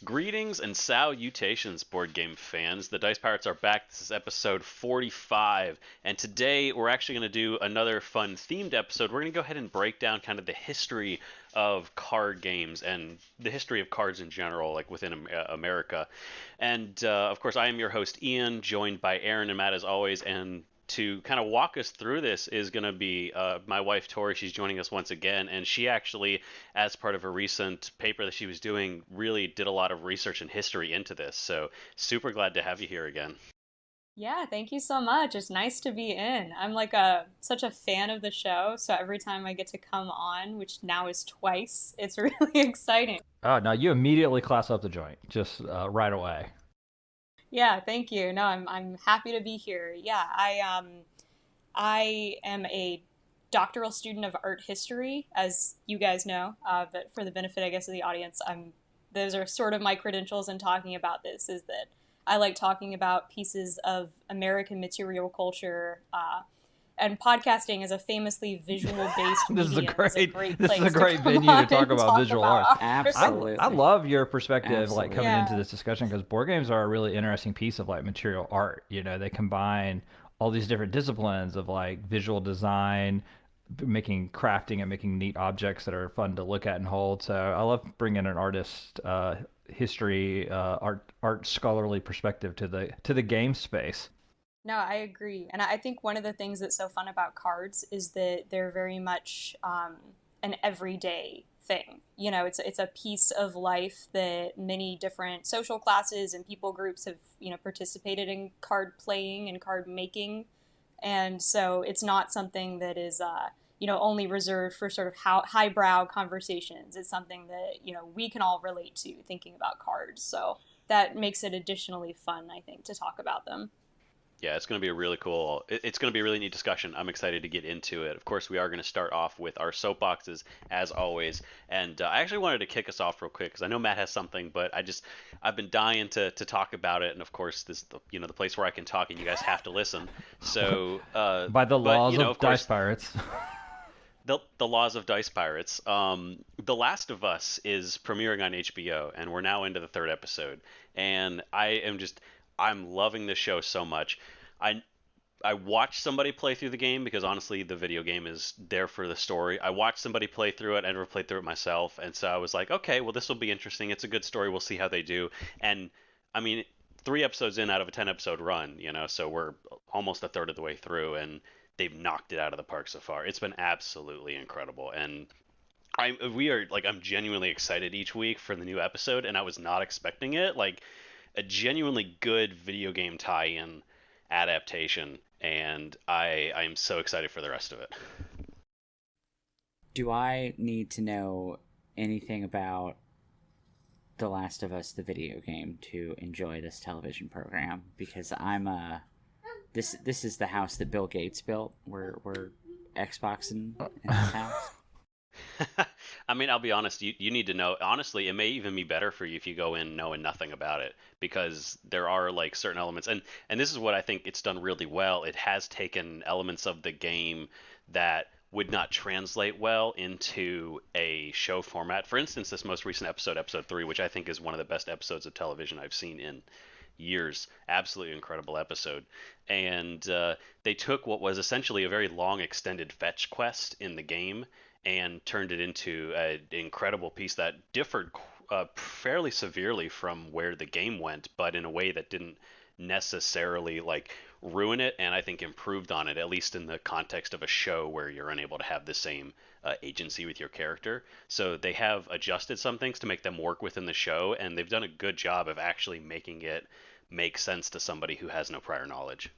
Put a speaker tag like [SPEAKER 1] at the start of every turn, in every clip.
[SPEAKER 1] Greetings and salutations, board game fans. The Dice Pirates are back. This is episode 45, and today we're actually going to do another fun themed episode. We're going to go ahead and break down kind of the history of card games and the history of cards in general, like within America. And of course, I am your host, Ian, joined by Aaron and Matt as always, and to kind of walk us through this is going to be my wife Tori. She's joining us once again, and she actually, as part of a recent paper that she was doing, really did a lot of research and history into this. So super glad to have you here again.
[SPEAKER 2] Yeah, thank you so much. It's nice to be in. I'm like a such a fan of the show, so every time I get to come on, which now is twice, it's really exciting.
[SPEAKER 3] Oh, no, you immediately class up the joint, just right away.
[SPEAKER 2] Yeah, thank you. No, I'm happy to be here. Yeah, I am a doctoral student of art history, as you guys know. But for the benefit, I guess, of the audience, those are sort of my credentials in talking about this. Is that I like talking about pieces of American material culture, and podcasting is a famously visual-based
[SPEAKER 3] This is a
[SPEAKER 2] medium. Is a
[SPEAKER 3] great
[SPEAKER 2] great
[SPEAKER 3] this is
[SPEAKER 2] place
[SPEAKER 3] a great
[SPEAKER 2] to come
[SPEAKER 3] venue to
[SPEAKER 2] on
[SPEAKER 3] talk
[SPEAKER 2] and
[SPEAKER 3] about visual arts.
[SPEAKER 2] art.
[SPEAKER 4] Absolutely.
[SPEAKER 3] I love your perspective, like coming
[SPEAKER 2] Yeah.
[SPEAKER 3] into this discussion, because board games are a really interesting piece of like material art. You know, they combine all these different disciplines of like visual design, making crafting and making neat objects that are fun to look at and hold. So I love bringing an artist history, art scholarly perspective to the game space.
[SPEAKER 2] No, I agree. And I think one of the things that's so fun about cards is that they're very much an everyday thing. You know, it's a piece of life that many different social classes and people groups have, participated in card playing and card making. And so it's not something that is, only reserved for sort of highbrow conversations. It's something that, we can all relate to thinking about cards. So that makes it additionally fun, I think, to talk about them.
[SPEAKER 1] Yeah, it's going to be a really cool. It's going to be a really neat discussion. I'm excited to get into it. Of course, we are going to start off with our soapboxes as always, and I actually wanted to kick us off real quick because I know Matt has something, but I've been dying to talk about it, and of course, the place where I can talk and you guys have to listen. So
[SPEAKER 3] By the laws
[SPEAKER 1] but,
[SPEAKER 3] of
[SPEAKER 1] of course,
[SPEAKER 3] Dice Pirates.
[SPEAKER 1] the laws of Dice Pirates. The Last of Us is premiering on HBO, and we're now into the third episode, and I'm loving this show so much. I I watched somebody play through the game because honestly, the video game is there for the story. I watched somebody play through it. I never played through it myself, and so I was like, okay, well, this will be interesting. It's a good story. We'll see how they do. And I mean, 3 episodes in out of a 10 episode run, so we're almost a third of the way through, and they've knocked it out of the park so far. It's been absolutely incredible, and I'm genuinely excited each week for the new episode, and I was not expecting it. Like a genuinely good video game tie-in adaptation, and I'm so excited for the rest of it.
[SPEAKER 4] Do I need to know anything about The Last of Us, the video game, to enjoy this television program? Because this is the house that Bill Gates built. We're Xboxing in this house.
[SPEAKER 1] I mean, I'll be honest, you need to know. Honestly, it may even be better for you if you go in knowing nothing about it, because there are like certain elements, and this is what I think it's done really well. It has taken elements of the game that would not translate well into a show format. For instance, this most recent episode, episode 3, which I think is one of the best episodes of television I've seen in years. Absolutely incredible episode. And they took what was essentially a very long extended fetch quest in the game and turned it into an incredible piece that differed fairly severely from where the game went, but in a way that didn't necessarily like ruin it, and I think improved on it, at least in the context of a show where you're unable to have the same agency with your character. So they have adjusted some things to make them work within the show, and they've done a good job of actually making it make sense to somebody who has no prior knowledge.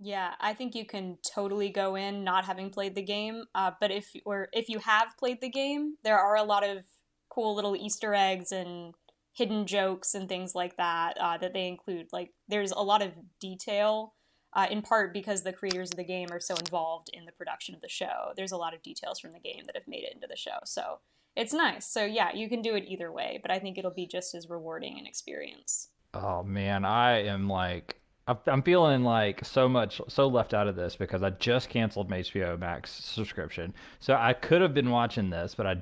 [SPEAKER 2] Yeah, I think you can totally go in not having played the game. But if you have played the game, there are a lot of cool little Easter eggs and hidden jokes and things like that that they include. Like there's a lot of detail, in part because the creators of the game are so involved in the production of the show. There's a lot of details from the game that have made it into the show, so it's nice. So yeah, you can do it either way, but I think it'll be just as rewarding an experience.
[SPEAKER 3] Oh man, I am like I'm feeling like so left out of this because I just canceled my HBO Max subscription. So I could have been watching this, but I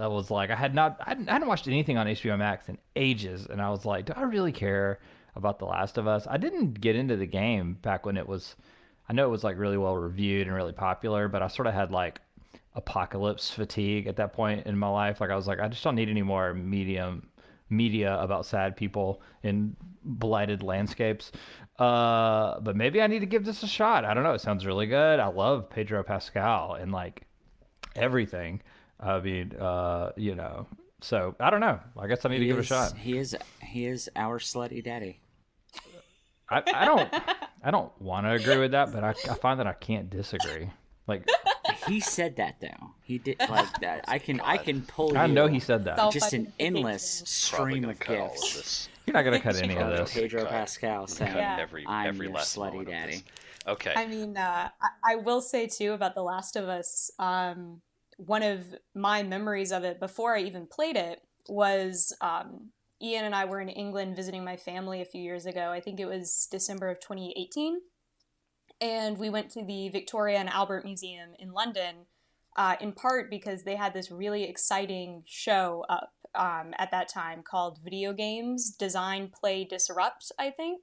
[SPEAKER 3] was like, I hadn't watched anything on HBO Max in ages. And I was like, do I really care about The Last of Us? I didn't get into the game back when I know it was like really well reviewed and really popular, but I sort of had like apocalypse fatigue at that point in my life. Like I was like, I just don't need any more media about sad people in blighted landscapes. But maybe I need to give this a shot. I don't know. It sounds really good. I love Pedro Pascal and like everything. I mean, so I don't know. I guess I need to give it a shot.
[SPEAKER 4] He is our slutty daddy.
[SPEAKER 3] I don't want to agree with that, but I find that I can't disagree. Like
[SPEAKER 4] He said that though. He did like that. I can pull.
[SPEAKER 3] I know he said that.
[SPEAKER 4] Just an endless stream of gifts.
[SPEAKER 3] You're not gonna cut any of this.
[SPEAKER 4] Pedro Pascal saying, "I'm your
[SPEAKER 1] last
[SPEAKER 4] slutty daddy."
[SPEAKER 1] Okay.
[SPEAKER 2] I mean, I will say too about The Last of Us. One of my memories of it before I even played it was Ian and I were in England visiting my family a few years ago. I think it was December of 2018. And we went to the Victoria and Albert Museum in London, in part because they had this really exciting show up at that time called Video Games Design, Play, Disrupt, I think.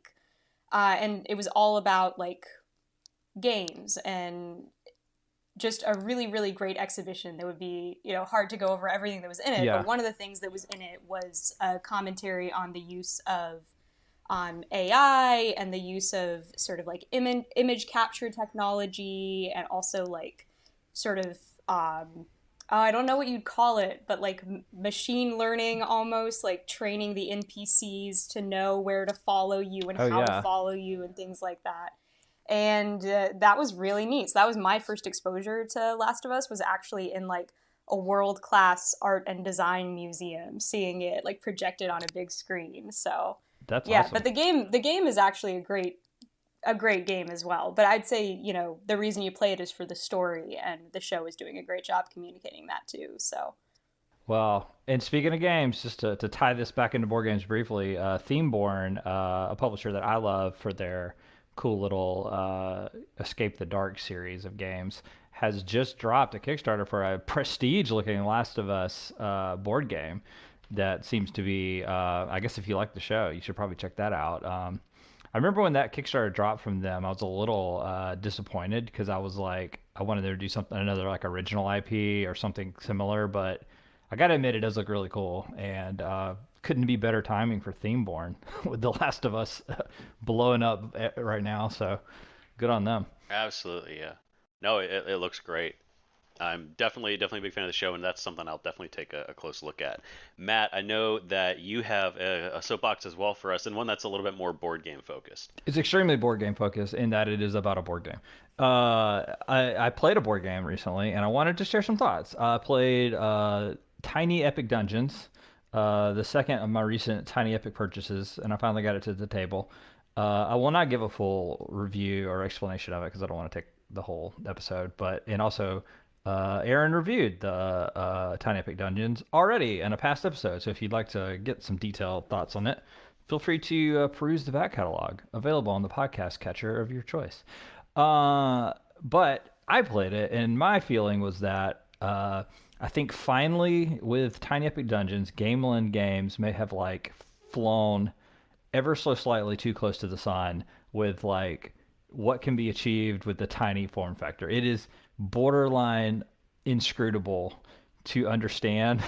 [SPEAKER 2] And it was all about like games and just a really, really great exhibition that would be, hard to go over everything that was in it.
[SPEAKER 3] Yeah.
[SPEAKER 2] But one of the things that was in it was a commentary on the use of AI and the use of sort of like image capture technology, and also like sort of I don't know what you'd call it, but like machine learning, almost like training the NPCs to know where to follow you and how to follow you and things like that. And that was really neat. So that was my first exposure to Last of Us, was actually in like a world-class art and design museum, seeing it like projected on a big screen. So
[SPEAKER 3] that's
[SPEAKER 2] yeah,
[SPEAKER 3] awesome.
[SPEAKER 2] but the game is actually a great game as well. But I'd say, the reason you play it is for the story, and the show is doing a great job communicating that too. So
[SPEAKER 3] well, and speaking of games, just to tie this back into board games briefly, Themeborn, a publisher that I love for their cool little Escape the Dark series of games, has just dropped a Kickstarter for a prestige-looking Last of Us board game that seems to be, I guess if you like the show, you should probably check that out. I remember when that Kickstarter dropped from them, I was a little disappointed because I was like, I wanted them to do something, another like original IP or something similar, but I gotta admit it does look really cool, and couldn't be better timing for Themeborn with The Last of Us blowing up right now, so good on them.
[SPEAKER 1] Absolutely, yeah. No, it looks great. I'm definitely a big fan of the show, and that's something I'll definitely take a close look at. Matt, I know that you have a soapbox as well for us, and one that's a little bit more board game focused.
[SPEAKER 3] It's extremely board game focused in that it is about a board game. I played a board game recently, and I wanted to share some thoughts. I played Tiny Epic Dungeons, the second of my recent Tiny Epic purchases, and I finally got it to the table. I will not give a full review or explanation of it because I don't want to take the whole episode, and also Aaron reviewed the Tiny Epic Dungeons already in a past episode, so if you'd like to get some detailed thoughts on it, feel free to peruse the back catalog, available on the podcast catcher of your choice. But I played it, and my feeling was that I think finally with Tiny Epic Dungeons, Gameland Games may have like flown ever so slightly too close to the sun with like what can be achieved with the tiny form factor. It is borderline inscrutable to understand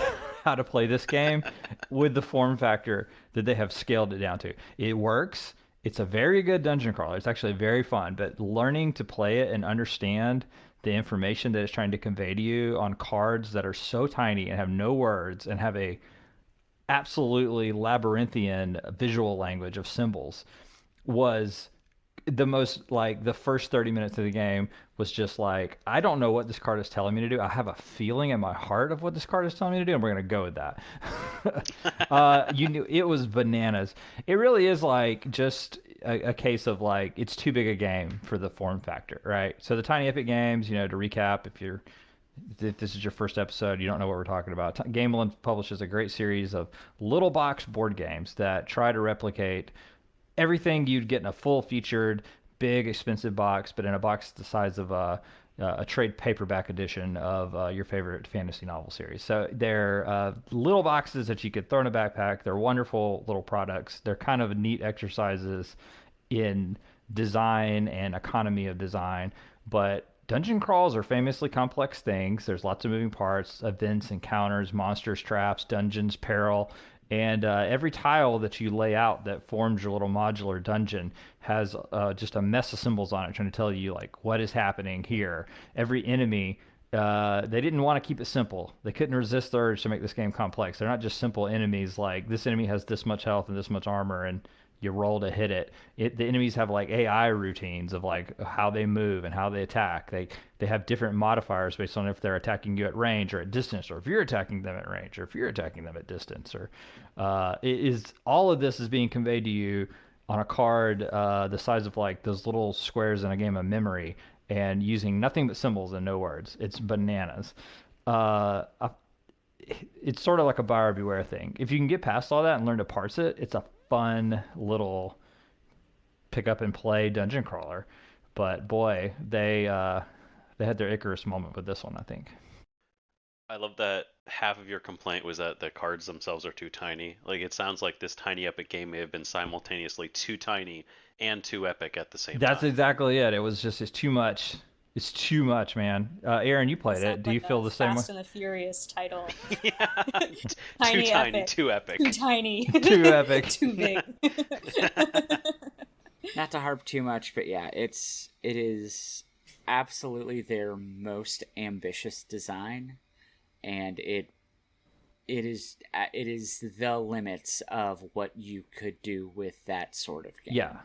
[SPEAKER 3] how to play this game with the form factor that they have scaled it down to. It works. It's a very good dungeon crawler. It's actually very fun, but learning to play it and understand the information that it's trying to convey to you on cards that are so tiny and have no words and have a absolutely labyrinthian visual language of symbols was the most, like, the first 30 minutes of the game was just like, I don't know what this card is telling me to do. I have a feeling in my heart of what this card is telling me to do, and we're going to go with that. You knew it was bananas. It really is like just a case of like, it's too big a game for the form factor, right? So the Tiny Epic Games, to recap, if this is your first episode, you don't know what we're talking about. Gameland publishes a great series of little box board games that try to replicate everything you'd get in a full featured, big, expensive box, but in a box the size of a trade paperback edition of your favorite fantasy novel series. So they're little boxes that you could throw in a backpack. They're wonderful little products. They're kind of neat exercises in design and economy of design. But dungeon crawls are famously complex things. There's lots of moving parts, events, encounters, monsters, traps, dungeons, peril. And every tile that you lay out that forms your little modular dungeon has just a mess of symbols on it trying to tell you like what is happening here. Every enemy, they didn't want to keep it simple. They couldn't resist the urge to make this game complex. They're not just simple enemies like this enemy has this much health and this much armor and you roll to hit it. The enemies have like AI routines of like how they move and how they attack. They have different modifiers based on if they're attacking you at range or at distance, or if you're attacking them at range, or if you're attacking them at distance. Or it is all of this is being conveyed to you on a card the size of like those little squares in a game of memory, and using nothing but symbols and no words. It's bananas. Uh, it's sort of like a buyer beware thing. If you can get past all that and learn to parse it, it's a fun little pick up and play dungeon crawler. But boy, they had their Icarus moment with this one, I think.
[SPEAKER 1] I love that half of your complaint was that the cards themselves are too tiny. Like it sounds like this tiny epic game may have been simultaneously too tiny and too epic at the same
[SPEAKER 3] That's
[SPEAKER 1] time.
[SPEAKER 3] exactly it. It was just it's too much. It's too much, man. Aaron, you played
[SPEAKER 2] Is that
[SPEAKER 3] it. Do you
[SPEAKER 2] like
[SPEAKER 3] feel
[SPEAKER 2] a
[SPEAKER 3] the same way?
[SPEAKER 2] Fast and the Furious title?
[SPEAKER 1] Yeah, too
[SPEAKER 2] Tiny
[SPEAKER 1] tiny,
[SPEAKER 2] epic.
[SPEAKER 1] too epic.
[SPEAKER 2] Too tiny.
[SPEAKER 3] Too epic.
[SPEAKER 2] Too big.
[SPEAKER 4] Not to harp too much, but yeah, it is absolutely their most ambitious design, and it is the limits of what you could do with that sort of game.
[SPEAKER 3] Yeah.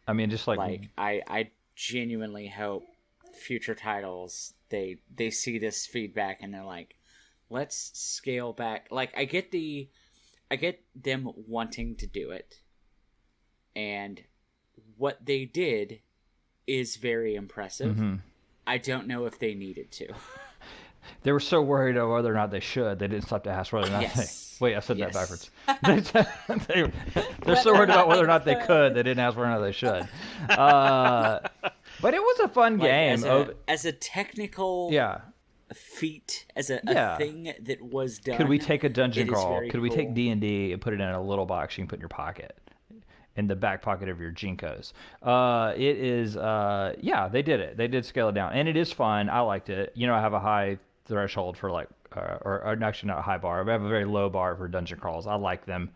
[SPEAKER 3] I mean, just
[SPEAKER 4] like I genuinely hope future titles they see this feedback and they're like, let's scale back. Like I get them wanting to do it, and what they did is very impressive.
[SPEAKER 3] Mm-hmm.
[SPEAKER 4] I don't know if they needed to.
[SPEAKER 3] They were so worried about whether or not they should. They didn't stop to ask whether or not
[SPEAKER 4] Yes.
[SPEAKER 3] Wait, I said
[SPEAKER 4] Yes.
[SPEAKER 3] that backwards. They're so worried about whether or not they could. They didn't ask whether or not they should. But it was a fun game.
[SPEAKER 4] As a technical feat, as a thing that was done.
[SPEAKER 3] Could we take a dungeon
[SPEAKER 4] it is
[SPEAKER 3] crawl?
[SPEAKER 4] very
[SPEAKER 3] Could we
[SPEAKER 4] cool.
[SPEAKER 3] take D&D and put it in a little box you can put in your pocket? In the back pocket of your Jinkos. It is, they did it. They did scale it down. And it is fun. I liked it. You know, I have a high threshold for like, or actually not a high bar. I have a very low bar for dungeon crawls. I like them.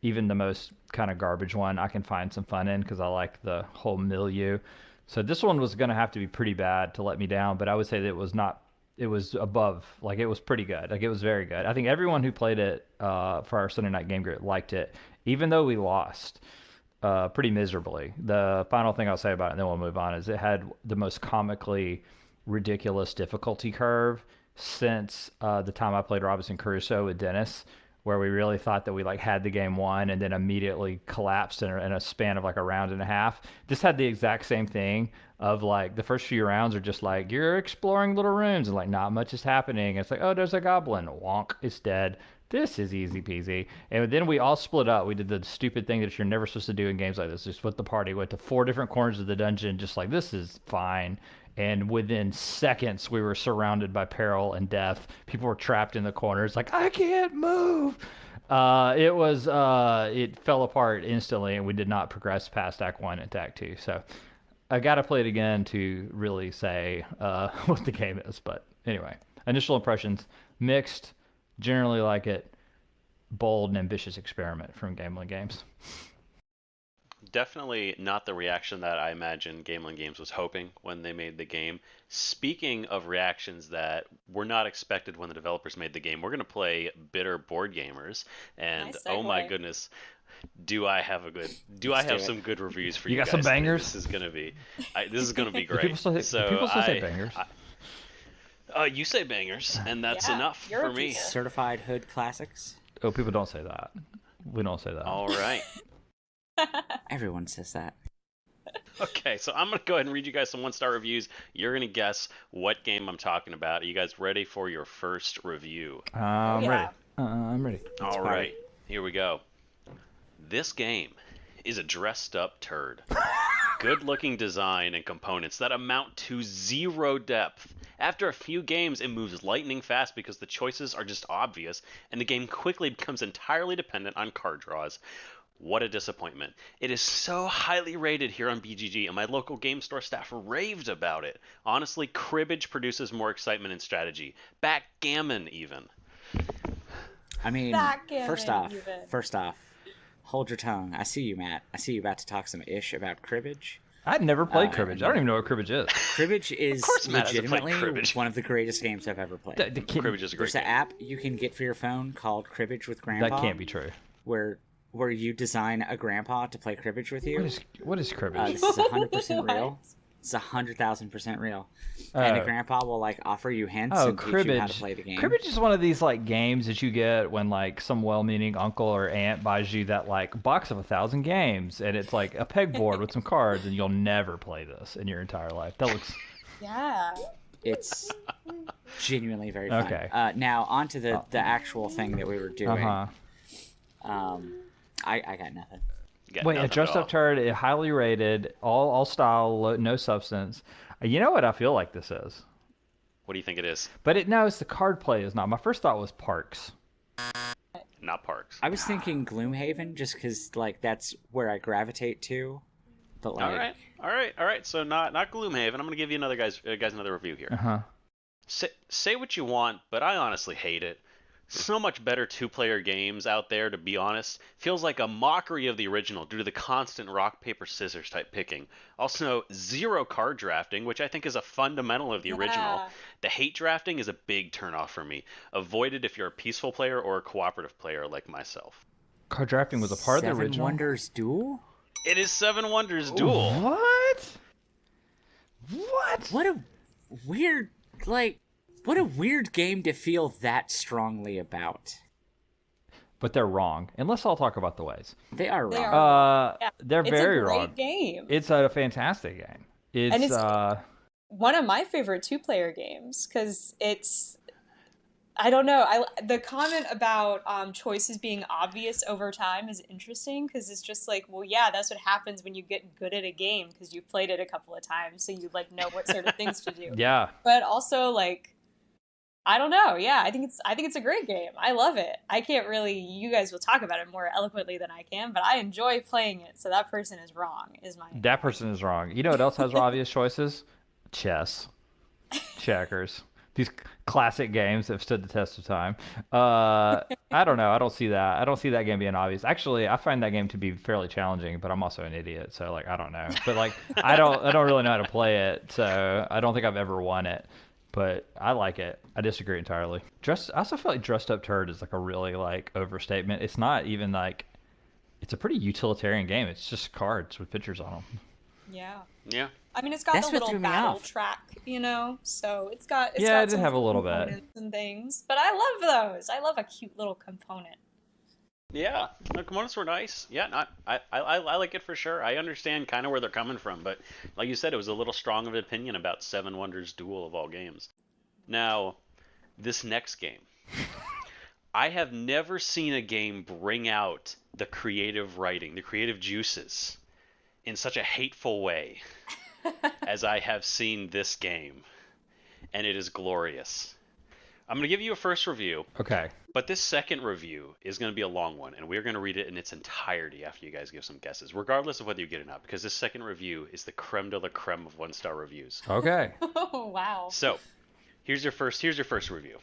[SPEAKER 3] Even the most kind of garbage one, I can find some fun in because I like the whole milieu. So this one was going to have to be pretty bad to let me down, but I would say that it was above, like it was pretty good. Like it was very good. I think everyone who played it for our Sunday night game group liked it, even though we lost pretty miserably. The final thing I'll say about it, and then we'll move on, is it had the most comically ridiculous difficulty curve since the time I played Robinson Crusoe with Dennis, where we really thought that we like had the game won and then immediately collapsed in a span of like a round and a half. This had the exact same thing of like the first few rounds are just like you're exploring little rooms and like not much is happening. It's like, oh, there's a goblin. Wonk, it's dead. This is easy peasy. And then we all split up. We did the stupid thing that you're never supposed to do in games like this. Just split the party. Went to 4 different corners of the dungeon, just like this is fine. And within seconds, we were surrounded by peril and death. People were trapped in the corners, like I can't move. It fell apart instantly, and we did not progress past Act 1 and Act 2. So I got to play it again to really say what the game is. But anyway, initial impressions mixed. Generally like it. Bold and ambitious experiment from Gamelin Games.
[SPEAKER 1] Definitely not the reaction that I imagine Gamelin Games was hoping when they made the game. Speaking of reactions that were not expected when the developers made the game, we're going to play Bitter Boardgamers, and
[SPEAKER 2] Nice
[SPEAKER 1] oh my
[SPEAKER 2] segue.
[SPEAKER 1] goodness, do I have some good reviews for you
[SPEAKER 3] got
[SPEAKER 1] guys
[SPEAKER 3] some
[SPEAKER 1] today.
[SPEAKER 3] bangers?
[SPEAKER 1] This is going to be great.
[SPEAKER 3] Do people still say bangers?
[SPEAKER 1] You say bangers, and that's
[SPEAKER 2] Yeah,
[SPEAKER 1] enough
[SPEAKER 2] you're a
[SPEAKER 1] for me.
[SPEAKER 2] people.
[SPEAKER 4] Certified hood classics.
[SPEAKER 3] Oh, people don't say that. We don't say that.
[SPEAKER 1] All right.
[SPEAKER 4] Everyone says that.
[SPEAKER 1] Okay, so I'm going to go ahead and read you guys some 1-star reviews. You're going to guess what game I'm talking about. Are you guys ready for your first review?
[SPEAKER 3] I'm
[SPEAKER 2] yeah.
[SPEAKER 3] ready. I'm ready.
[SPEAKER 1] All right, here we go. This game is a dressed up turd. Good-looking design and components that amount to zero depth. After a few games, it moves lightning fast because the choices are just obvious, and the game quickly becomes entirely dependent on card draws. What a disappointment. It is so highly rated here on BGG, and my local game store staff raved about it. Honestly, Cribbage produces more excitement and strategy. Backgammon, even.
[SPEAKER 4] I mean,
[SPEAKER 2] Backgammon,
[SPEAKER 4] first off, hold your tongue. I see you, Matt. I see you about to talk some ish about Cribbage.
[SPEAKER 3] I'd never played Cribbage. I don't even know what Cribbage is.
[SPEAKER 4] Cribbage is legitimately
[SPEAKER 1] Cribbage.
[SPEAKER 4] one of the greatest games I've ever played.
[SPEAKER 1] Cribbage is a great
[SPEAKER 4] There's an
[SPEAKER 1] game.
[SPEAKER 4] app you can get for your phone called Cribbage with Grandpa.
[SPEAKER 3] That can't be true.
[SPEAKER 4] Where you design a grandpa to play Cribbage with you.
[SPEAKER 3] What is Cribbage?
[SPEAKER 4] This is 100% real. It's 100,000% real. And the grandpa will like offer you hints and teach you how to play the game.
[SPEAKER 3] Cribbage is one of these like games that you get when like some well-meaning uncle or aunt buys you that like box of 1,000 games, and it's like a pegboard with some cards, and you'll never play this in your entire life. That looks.
[SPEAKER 2] Yeah.
[SPEAKER 4] It's genuinely very fun.
[SPEAKER 3] Okay.
[SPEAKER 4] Now on to the actual thing that we were doing.
[SPEAKER 3] Uh-huh.
[SPEAKER 4] I got nothing.
[SPEAKER 3] Wait, a dressed up turd, highly rated, all style, no substance. You know what I feel like this is?
[SPEAKER 1] What do you think it is?
[SPEAKER 3] But it's the card play is not. My first thought was Parks.
[SPEAKER 1] Not Parks.
[SPEAKER 4] I was thinking Gloomhaven just because like that's where I gravitate to. But like,
[SPEAKER 1] all right. So not Gloomhaven. I'm gonna give you another another review here.
[SPEAKER 3] Uh-huh.
[SPEAKER 1] Say what you want, but I honestly hate it. So much better two-player games out there, to be honest. Feels like a mockery of the original due to the constant rock, paper, scissors type picking. Also, zero card drafting, which I think is a fundamental of the original. The hate drafting is a big turnoff for me. Avoid it if you're a peaceful player or a cooperative player like myself.
[SPEAKER 3] Card drafting was a part of the original?
[SPEAKER 4] Seven Wonders Duel?
[SPEAKER 1] It is Seven Wonders Duel.
[SPEAKER 3] What?
[SPEAKER 4] What a weird, what a weird game to feel that strongly about.
[SPEAKER 3] But they're wrong. And let's all talk about the ways.
[SPEAKER 4] They are wrong.
[SPEAKER 3] They're very wrong.
[SPEAKER 2] It's a great game.
[SPEAKER 3] It's a fantastic game. It's
[SPEAKER 2] one of my favorite two-player games because it's, I don't know, the comment about choices being obvious over time is interesting because it's just like, well, yeah, that's what happens when you get good at a game because you played it a couple of times, so you like know what sort of things to do.
[SPEAKER 3] Yeah.
[SPEAKER 2] But also like, I don't know. Yeah, I think it's a great game. I love it. I can't really. You guys will talk about it more eloquently than I can, but I enjoy playing it. So that person is wrong. That
[SPEAKER 3] person is wrong. You know what else has obvious choices? Chess, checkers. These classic games that have stood the test of time. I don't know. I don't see that. I don't see that game being obvious. Actually, I find that game to be fairly challenging, but I'm also an idiot, so like I don't know. But like I don't really know how to play it, so I don't think I've ever won it. But I like it. I disagree entirely. I also feel like dressed up turd is like a really like overstatement. It's not even like, it's a pretty utilitarian game. It's just cards with pictures on them.
[SPEAKER 2] Yeah.
[SPEAKER 1] Yeah.
[SPEAKER 2] I mean, it's got the little battle track, you know, so it's got
[SPEAKER 3] it did have a little bit
[SPEAKER 2] and things. But I love those. I love a cute little component.
[SPEAKER 1] Yeah, the components were nice. Yeah, I like it for sure. I understand kind of where they're coming from, but like you said, it was a little strong of an opinion about Seven Wonders Duel of all games. Now, this next game. I have never seen a game bring out the creative writing, the creative juices, in such a hateful way as I have seen this game. And it is glorious. I'm going to give you a first review.
[SPEAKER 3] Okay.
[SPEAKER 1] But this second review is going to be a long one, and we're going to read it in its entirety after you guys give some guesses, regardless of whether you get it or not, because this second review is the creme de la creme of one-star reviews.
[SPEAKER 3] Okay.
[SPEAKER 2] Oh, wow.
[SPEAKER 1] So, here's your first review.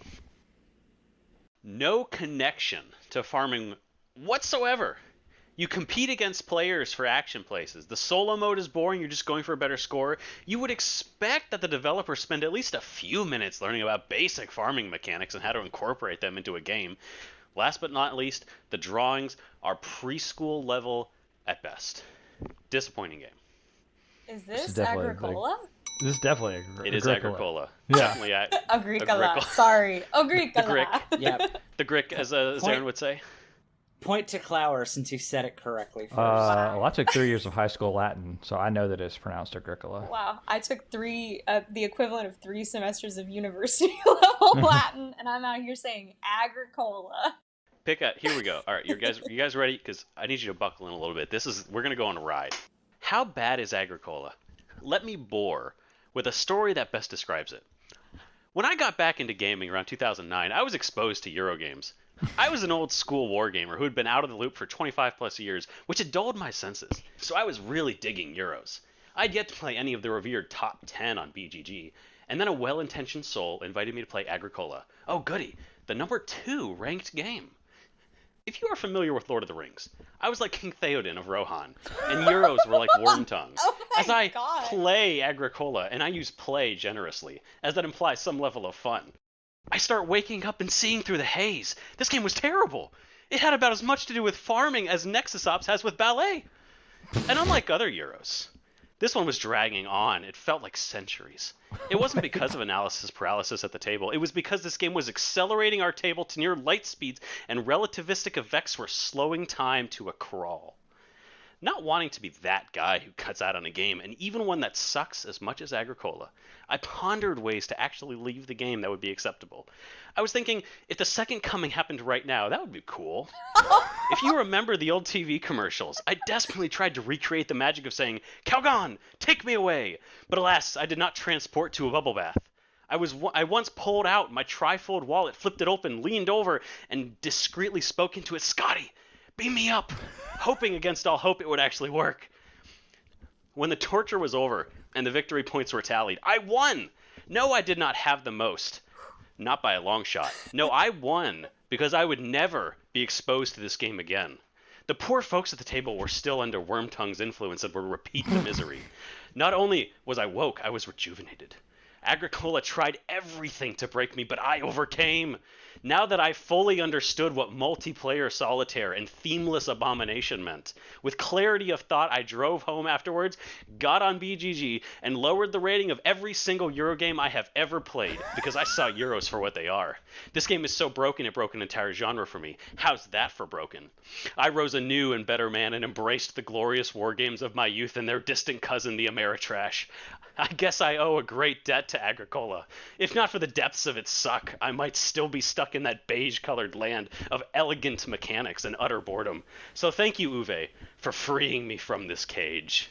[SPEAKER 1] No connection to farming whatsoever. You compete against players for action places. The solo mode is boring. You're just going for a better score. You would expect that the developers spend at least a few minutes learning about basic farming mechanics and how to incorporate them into a game. Last but not least, the drawings are preschool level at best. Disappointing game.
[SPEAKER 2] Is this Agricola?
[SPEAKER 3] This is definitely Agricola.
[SPEAKER 1] It is Agricola.
[SPEAKER 3] Yeah.
[SPEAKER 1] Definitely
[SPEAKER 2] Agricola. Sorry. Agricola.
[SPEAKER 1] The Grick.
[SPEAKER 4] Yep.
[SPEAKER 1] The Grick, as Aaron would say.
[SPEAKER 4] Point to Clower since you said it correctly first.
[SPEAKER 3] Well, I took 3 years of high school Latin, so I know that it's pronounced Agricola.
[SPEAKER 2] Wow, I took the equivalent of 3 semesters of university level Latin, and I'm out here saying Agricola.
[SPEAKER 1] Here we go. All right, you guys ready? Because I need you to buckle in a little bit. We're gonna go on a ride. How bad is Agricola? Let me bore with a story that best describes it. When I got back into gaming around 2009, I was exposed to Eurogames. I was an old school wargamer who had been out of the loop for 25 plus years, which had dulled my senses. So I was really digging Euros. I'd yet to play any of the revered top 10 on BGG, and then a well-intentioned soul invited me to play Agricola. Oh goody, the number 2 ranked game. If you are familiar with Lord of the Rings, I was like King Theoden of Rohan, and Euros were like Wormtongues.
[SPEAKER 2] Oh
[SPEAKER 1] As
[SPEAKER 2] my
[SPEAKER 1] I
[SPEAKER 2] God.
[SPEAKER 1] play Agricola, and I use play generously, as that implies some level of fun, I start waking up and seeing through the haze. This game was terrible. It had about as much to do with farming as Nexus Ops has with ballet. And unlike other Euros, this one was dragging on. It felt like centuries. It wasn't because of analysis paralysis at the table. It was because this game was accelerating our table to near light speeds, and relativistic effects were slowing time to a crawl. Not wanting to be that guy who cuts out on a game, and even one that sucks as much as Agricola, I pondered ways to actually leave the game that would be acceptable. I was thinking, if the second coming happened right now, that would be cool. If you remember the old TV commercials, I desperately tried to recreate the magic of saying, Calgon, take me away! But alas, I did not transport to a bubble bath. I once pulled out my trifold wallet, flipped it open, leaned over, and discreetly spoke into it, Scotty, beam me up, hoping against all hope it would actually work. When the torture was over and the victory points were tallied, I won! No, I did not have the most. Not by a long shot. No, I won because I would never be exposed to this game again. The poor folks at the table were still under Wormtongue's influence and would repeat the misery. Not only was I woke, I was rejuvenated. Agricola tried everything to break me, but I overcame. Now that I fully understood what multiplayer solitaire and themeless abomination meant, with clarity of thought, I drove home afterwards, got on BGG, and lowered the rating of every single Eurogame I have ever played, because I saw Euros for what they are. This game is so broken it broke an entire genre for me. How's that for broken? I rose a new and better man and embraced the glorious wargames of my youth and their distant cousin, the Ameritrash. I guess I owe a great debt to Agricola. If not for the depths of its suck, I might still be stuck in that beige-colored land of elegant mechanics and utter boredom. So thank you, Uwe, for freeing me from this cage.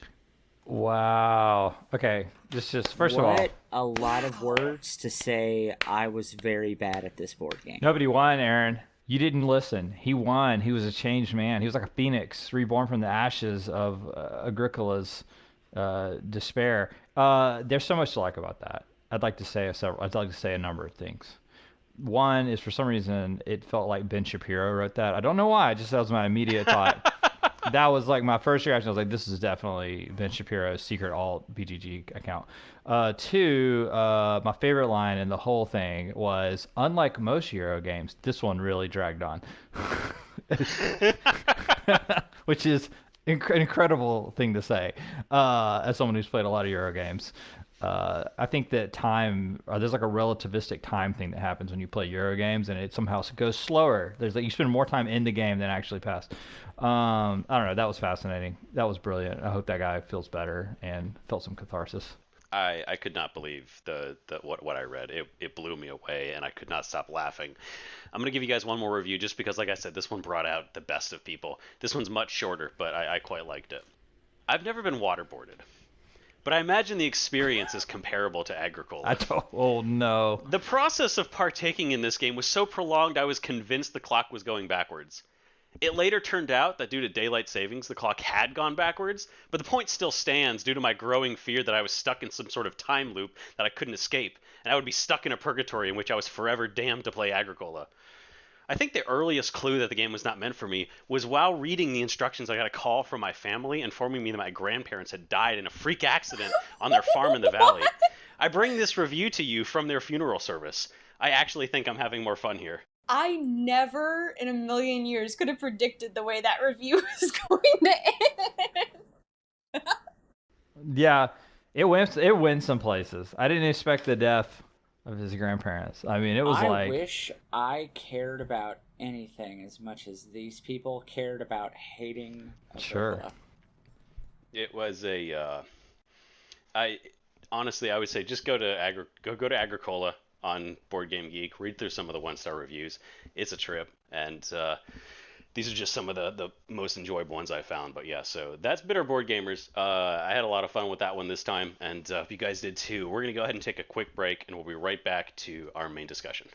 [SPEAKER 3] Wow. Okay. Just first of all,
[SPEAKER 4] What a lot of words to say. I was very bad at this board game.
[SPEAKER 3] nobody won, Aaron. You didn't listen. He won. He was a changed man. He was like a phoenix, reborn from the ashes of Agricola's despair. There's so much to like about that. I'd like to say a number of things. One is, for some reason, it felt like Ben Shapiro wrote that. I don't know why. That was my immediate thought. That was like my first reaction. I was like, this is definitely Ben Shapiro's secret alt BGG account. Two, my favorite line in the whole thing was, unlike most Euro games, this one really dragged on. Which is an incredible thing to say as someone who's played a lot of Euro games. I think that there's like a relativistic time thing that happens when you play Euro games, and it somehow goes slower. There's like you spend more time in the game than actually past. I don't know. That was fascinating. That was brilliant. I hope that guy feels better and felt some catharsis.
[SPEAKER 1] I could not believe what I read. It blew me away, and I could not stop laughing. I'm going to give you guys one more review just because, like I said, this one brought out the best of people. This one's much shorter, but I quite liked it. I've never been waterboarded, but I imagine the experience is comparable to Agricola.
[SPEAKER 3] Oh, no.
[SPEAKER 1] The process of partaking in this game was so prolonged I was convinced the clock was going backwards. It later turned out that due to daylight savings, the clock had gone backwards, but the point still stands due to my growing fear that I was stuck in some sort of time loop that I couldn't escape, and I would be stuck in a purgatory in which I was forever damned to play Agricola. I think the earliest clue that the game was not meant for me was while reading the instructions. I got a call from my family informing me that my grandparents had died in a freak accident on their farm in the valley. I bring this review to you from their funeral service. I actually think I'm having more fun here.
[SPEAKER 2] I never in a million years could have predicted the way that review was going to end.
[SPEAKER 3] Yeah, it went some places. I didn't expect the death of his grandparents. I mean, it was
[SPEAKER 4] I wish I cared about anything as much as these people cared about hating Agricola.
[SPEAKER 3] Sure.
[SPEAKER 1] It was I honestly, I would say just go to Agricola. on Board Game Geek. Read through some of the 1-star reviews. It's a trip, and these are just some of the most enjoyable ones I found. But yeah, so that's Bitter Board Gamers. I had a lot of fun with that one this time, and if you guys did too, we're going to go ahead and take a quick break, and we'll be right back to our main discussion.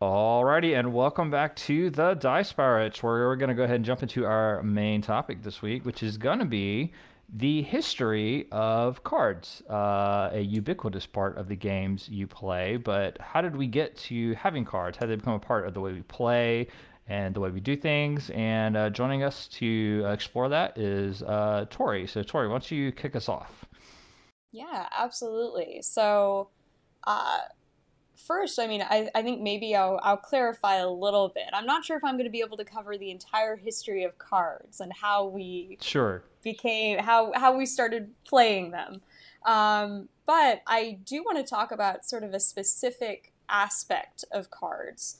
[SPEAKER 3] Alrighty, and welcome back to the Dice Pirates, where we're going to go ahead and jump into our main topic this week, which is going to be the history of cards, a ubiquitous part of the games you play. But how did we get to having cards? How did they become a part of the way we play and the way we do things? And joining us to explore that is Tori. So, Tori, why don't you kick us off?
[SPEAKER 2] Yeah, absolutely. So, first, I mean, I think maybe I'll clarify a little bit. I'm not sure if I'm going to be able to cover the entire history of cards and how we
[SPEAKER 3] Sure.
[SPEAKER 2] became, how we started playing them. But I do want to talk about sort of a specific aspect of cards,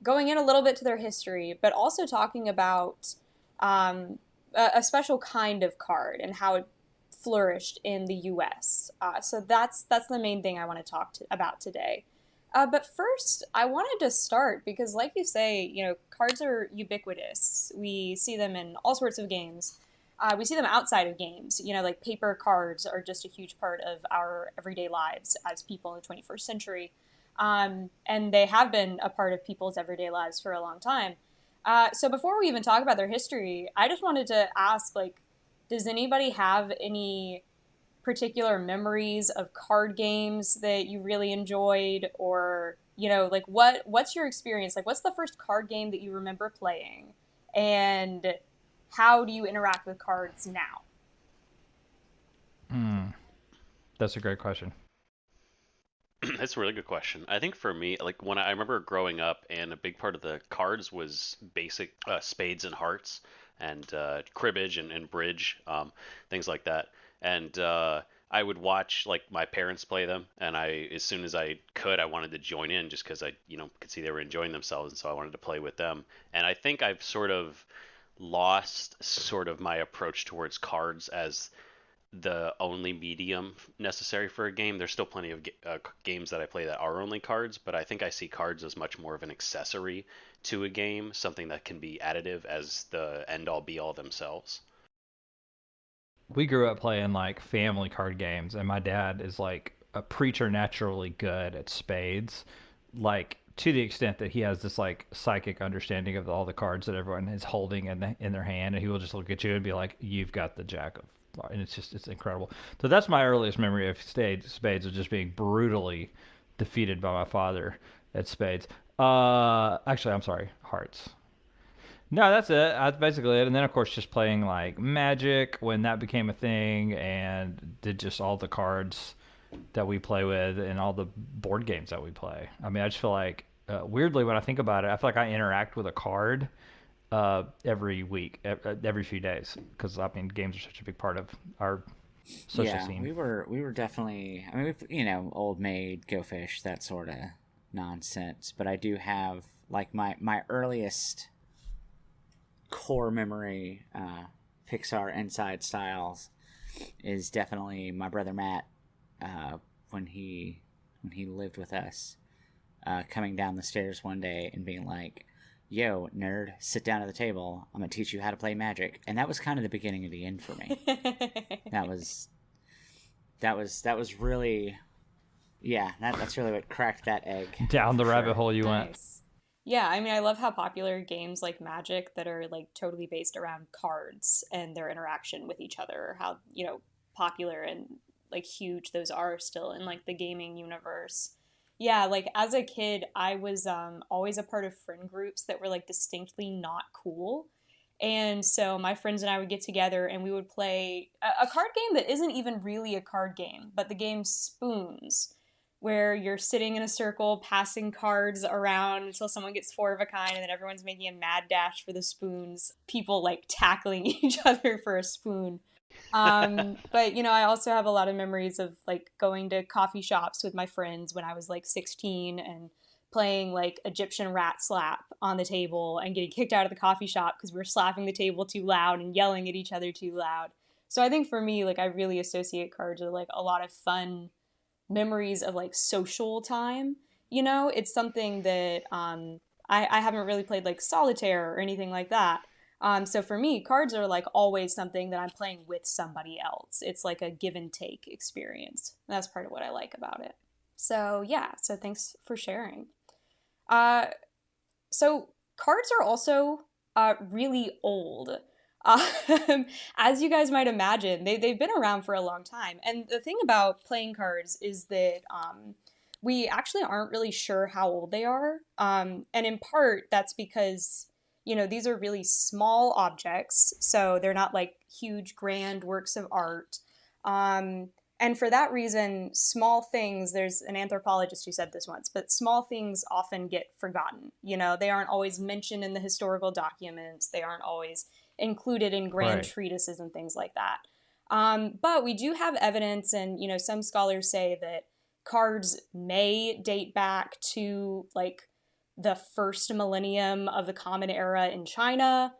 [SPEAKER 2] going in a little bit to their history, but also talking about a special kind of card and how it flourished in the U.S. So that's the main thing I want to talk about today. But first, I wanted to start because, like you say, you know, cards are ubiquitous. We see them in all sorts of games. We see them outside of games. You know, like paper cards are just a huge part of our everyday lives as people in the 21st century. And they have been a part of people's everyday lives for a long time. So before we even talk about their history, I just wanted to ask, like, does anybody have any particular memories of card games that you really enjoyed? Or, you know, like what's your experience? Like, what's the first card game that you remember playing? And how do you interact with cards now?
[SPEAKER 3] That's a great question.
[SPEAKER 1] That's a really good question. I think for me, like when I remember growing up, and a big part of the cards was basic spades and hearts, and cribbage and bridge, things like that. And I would watch like my parents play them, and as soon as I could, I wanted to join in just because I, could see they were enjoying themselves, and so I wanted to play with them. And I think I've sort of lost sort of my approach towards cards as the only medium necessary for a game. There's still plenty of games that I play that are only cards, but I think I see cards as much more of an accessory to a game, something that can be additive as the end all be all themselves.
[SPEAKER 3] We grew up playing like family card games, and my dad is like a preternaturally good at spades, like to the extent that he has this like psychic understanding of all the cards that everyone is holding in their hand, and he will just look at you and be like, "You've got the jack of," and it's incredible. So that's my earliest memory of spades, of just being brutally defeated by my father at spades. Actually, I'm sorry, hearts. No, that's it. That's basically it. And then, of course, just playing like Magic when that became a thing, and did just all the cards that we play with and all the board games that we play. I mean, I just feel like, weirdly, when I think about it, I feel like I interact with a card every week, every few days, because I mean, games are such a big part of our social scene.
[SPEAKER 4] We were definitely. I mean, old maid, go fish, that sort of nonsense. But I do have like my earliest core memory, Pixar Inside Styles, is definitely my brother Matt, when he lived with us, coming down the stairs one day and being like, "Yo, nerd, sit down at the table. I'm gonna teach you how to play Magic." And that was kind of the beginning of the end for me. that was really, yeah. That's really what cracked that egg.
[SPEAKER 3] Down the rabbit hole you went.
[SPEAKER 2] Nice. Yeah, I mean, I love how popular games like Magic that are like totally based around cards and their interaction with each other, how, you know, popular and like huge those are still in like the gaming universe. Yeah, like as a kid, I was always a part of friend groups that were like distinctly not cool. And so my friends and I would get together and we would play a card game that isn't even really a card game, but the game Spoons, where you're sitting in a circle passing cards around until someone gets 4 of a kind, and then everyone's making a mad dash for the spoons, people like tackling each other for a spoon. But, you know, I also have a lot of memories of like going to coffee shops with my friends when I was like 16 and playing like Egyptian rat slap on the table and getting kicked out of the coffee shop because we were slapping the table too loud and yelling at each other too loud. So I think for me, like I really associate cards with like a lot of fun memories of like social time. You know, it's something that I haven't really played like solitaire or anything like that. So for me, cards are like always something that I'm playing with somebody else. It's like a give and take experience. That's part of what I like about it. So yeah, so thanks for sharing. Uh, so cards are also really old. As you guys might imagine, they've been around for a long time. And the thing about playing cards is that we actually aren't really sure how old they are. And in part, that's because, you know, these are really small objects. So they're not like huge, grand works of art. And for that reason, small things, there's an anthropologist who said this once, but small things often get forgotten. You know, they aren't always mentioned in the historical documents, they aren't always included in grand
[SPEAKER 3] Right.
[SPEAKER 2] treatises and things like that. But we do have evidence, and, you know, some scholars say that cards may date back to like the first millennium of the Common Era in China.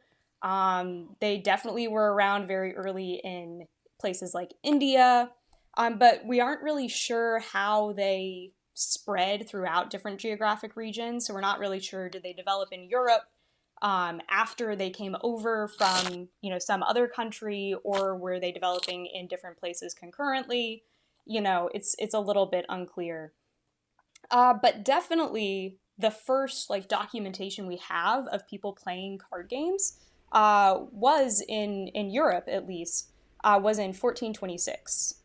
[SPEAKER 2] They definitely were around very early in places like India. But we aren't really sure how they spread throughout different geographic regions. So we're not really sure, did they develop in Europe after they came over from, you know, some other country, or were they developing in different places concurrently? You know, it's a little bit unclear. But definitely the first like documentation we have of people playing card games was in Europe, at least, was in 1426.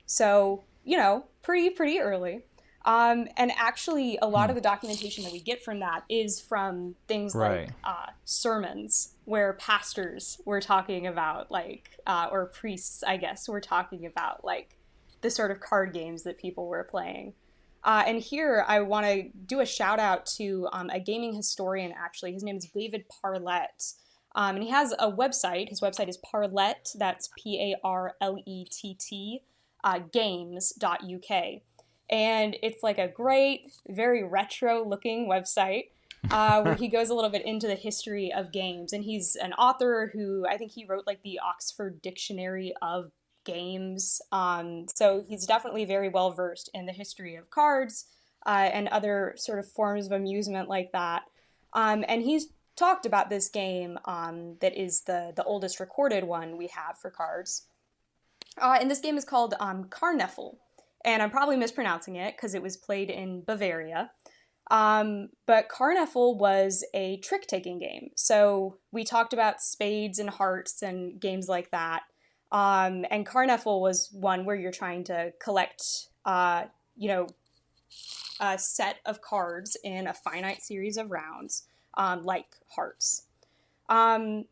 [SPEAKER 2] So, you know, pretty early. And actually, a lot
[SPEAKER 3] Hmm.
[SPEAKER 2] of the documentation that we get from that is from things
[SPEAKER 3] Right.
[SPEAKER 2] like sermons, where pastors were talking about, like, or priests, I guess, were talking about, like, the sort of card games that people were playing. And here, I want to do a shout out to a gaming historian, actually. His name is David Parlett. And he has a website. His website is Parlett, that's Parlett, games.uk. And it's like a great, very retro looking website where he goes a little bit into the history of games. And he's an author who I think he wrote like the Oxford Dictionary of Games. So he's definitely very well versed in the history of cards and other sort of forms of amusement like that. And he's talked about this game that is the oldest recorded one we have for cards. And this game is called Carneffel. And I'm probably mispronouncing it because it was played in Bavaria. But Carneffel was a trick taking game. So we talked about spades and hearts and games like that. And Carneffel was one where you're trying to collect, you know, a set of cards in a finite series of rounds, like hearts. Um,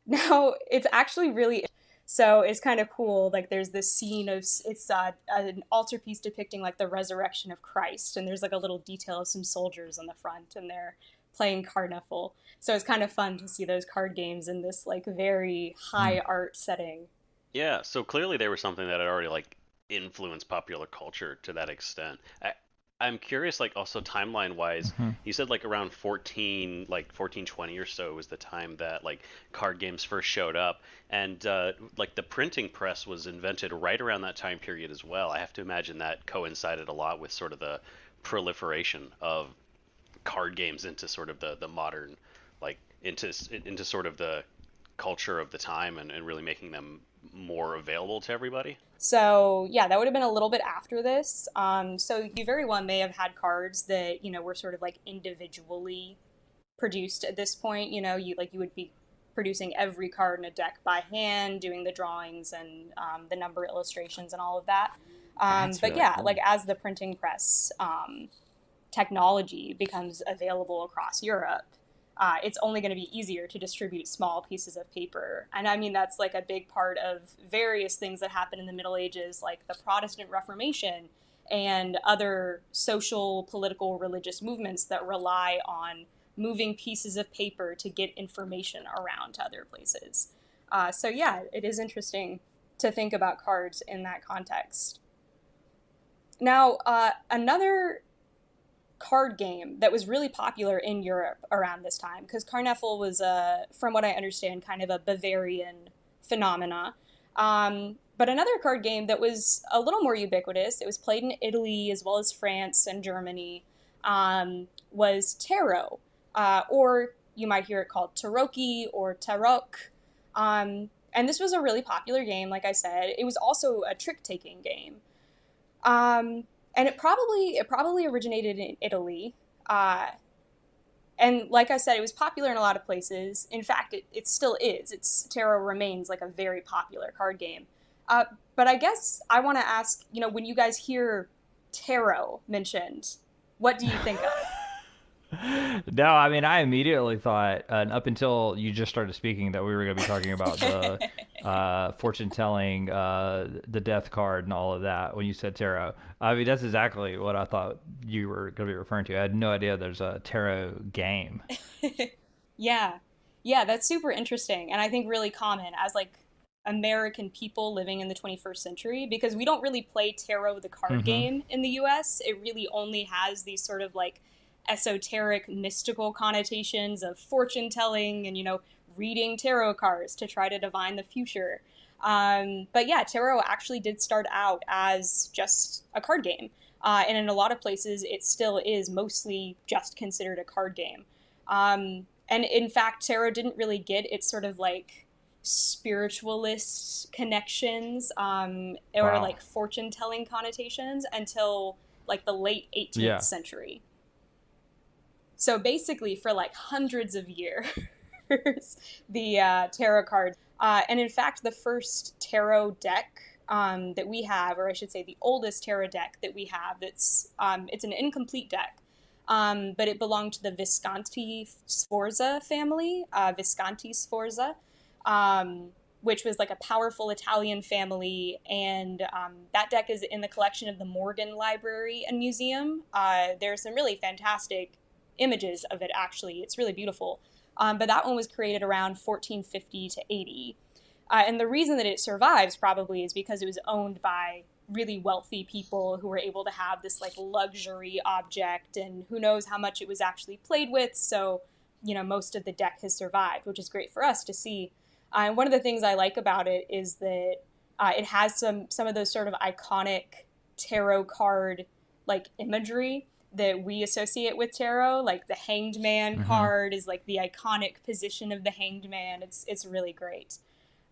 [SPEAKER 2] Now, it's actually really, so it's kind of cool. Like there's this scene of, it's an altarpiece depicting like the resurrection of Christ, and there's like a little detail of some soldiers on the front, and they're playing Carnival. So it's kind of fun to see those card games in this like very
[SPEAKER 3] Hmm.
[SPEAKER 2] high art setting.
[SPEAKER 1] Yeah, so clearly they were something that had already like influenced popular culture to that extent. I'm curious, like also timeline wise,
[SPEAKER 3] Hmm.
[SPEAKER 1] you said like around 14, like 1420 or so was the time that like card games first showed up, and like the printing press was invented right around that time period as well. I have to imagine that coincided a lot with sort of the proliferation of card games into sort of the modern, like into sort of the culture of the time, and really making them more available to everybody.
[SPEAKER 2] So yeah, that would have been a little bit after this. So you very well may have had cards that, you know, were sort of like individually produced at this point. You know, you would be producing every card in a deck by hand, doing the drawings and the number illustrations and all of that.
[SPEAKER 4] That's
[SPEAKER 2] But
[SPEAKER 4] really
[SPEAKER 2] yeah,
[SPEAKER 4] cool.
[SPEAKER 2] like as the printing press technology becomes available across Europe, it's only going to be easier to distribute small pieces of paper. And I mean, that's like a big part of various things that happen in the Middle Ages, like the Protestant Reformation and other social, political, religious movements that rely on moving pieces of paper to get information around to other places. So, yeah, it is interesting to think about cards in that context. Now, another card game that was really popular in Europe around this time, because Carneffel was, from what I understand, kind of a Bavarian phenomena. But another card game that was a little more ubiquitous, it was played in Italy as well as France and Germany, was tarot, or you might hear it called taroki or tarok. And this was a really popular game, like I said. It was also a trick-taking game. And it probably originated in Italy. And like I said, it was popular in a lot of places. In fact, it still is. Tarot remains like a very popular card game. But I guess I want to ask, when you guys hear tarot mentioned, what do you think of?
[SPEAKER 3] No, I mean, I immediately thought, up until you just started speaking, that we were going to be talking about the fortune telling, the death card, and all of that when you said tarot. I mean, that's exactly what I thought you were going to be referring to. I had no idea there's a tarot game.
[SPEAKER 2] Yeah. Yeah, that's super interesting. And I think really common as like American people living in the 21st century, because we don't really play tarot the card
[SPEAKER 3] Mm-hmm.
[SPEAKER 2] game in the US. It really only has these sort of like esoteric, mystical connotations of fortune telling and, reading tarot cards to try to divine the future. But yeah, tarot actually did start out as just a card game. And in a lot of places, it still is mostly just considered a card game. And in fact, tarot didn't really get its sort of like spiritualist connections, or
[SPEAKER 3] Wow.
[SPEAKER 2] like fortune telling connotations until like the late 18th
[SPEAKER 3] Yeah.
[SPEAKER 2] century. So basically, for like hundreds of years, the tarot cards, and in fact, the first tarot deck that we have, or I should say, the oldest tarot deck that we have, it's an incomplete deck, but it belonged to the Visconti Sforza family, Visconti Sforza, which was like a powerful Italian family, and that deck is in the collection of the Morgan Library and Museum. There's some really fantastic images of it, actually. It's really beautiful. But that one was created around 1450 to 80. And the reason that it survives probably is because it was owned by really wealthy people who were able to have this like luxury object, and who knows how much it was actually played with. So, most of the deck has survived, which is great for us to see. And one of the things I like about it is that it has some of those sort of iconic tarot card like imagery that we associate with tarot. Like the Hanged Man
[SPEAKER 3] Mm-hmm.
[SPEAKER 2] card is like the iconic position of the Hanged Man. It's really great.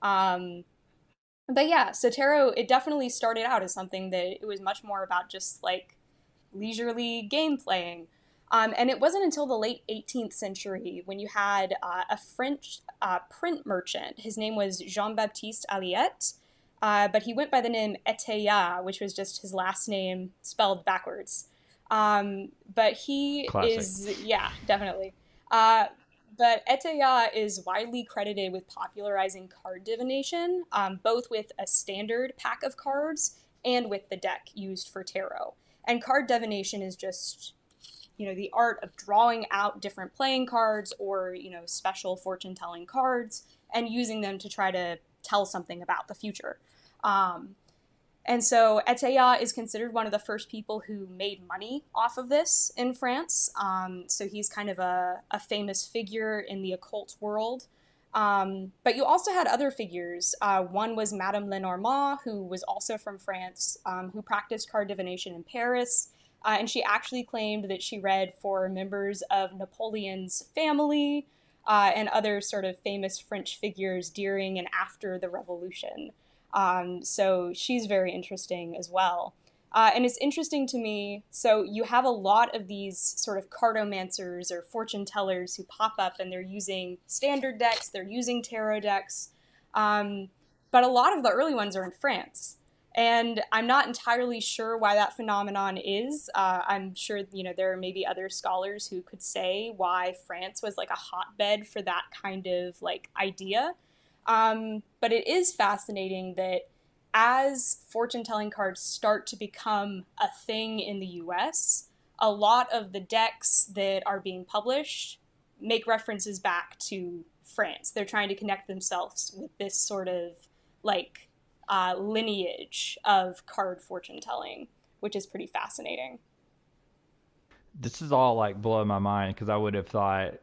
[SPEAKER 2] Um, but yeah, so tarot, it definitely started out as something that it was much more about just like leisurely game playing. And it wasn't until the late 18th century when you had a French print merchant. His name was Jean-Baptiste Alliette, but he went by the name Eteillat, which was just his last name spelled backwards. But he
[SPEAKER 3] Classic.
[SPEAKER 2] is, yeah, definitely. Uh, but Eteillat is widely credited with popularizing card divination, both with a standard pack of cards and with the deck used for tarot. And card divination is just, the art of drawing out different playing cards or, special fortune telling cards and using them to try to tell something about the future. And so Eteillat is considered one of the first people who made money off of this in France. So he's kind of a famous figure in the occult world. But you also had other figures. One was Madame Lenormand, who was also from France, who practiced card divination in Paris. And she actually claimed that she read for members of Napoleon's family and other sort of famous French figures during and after the Revolution. So she's very interesting as well. And it's interesting to me, so you have a lot of these sort of cartomancers or fortune tellers who pop up and they're using standard decks, they're using tarot decks, but a lot of the early ones are in France. And I'm not entirely sure why that phenomenon is. I'm sure, there are maybe other scholars who could say why France was like a hotbed for that kind of like idea. But it is fascinating that as fortune telling cards start to become a thing in the US, a lot of the decks that are being published make references back to France. They're trying to connect themselves with this sort of like lineage of card fortune telling, which is pretty fascinating.
[SPEAKER 3] This is all like blowing my mind because I would have thought,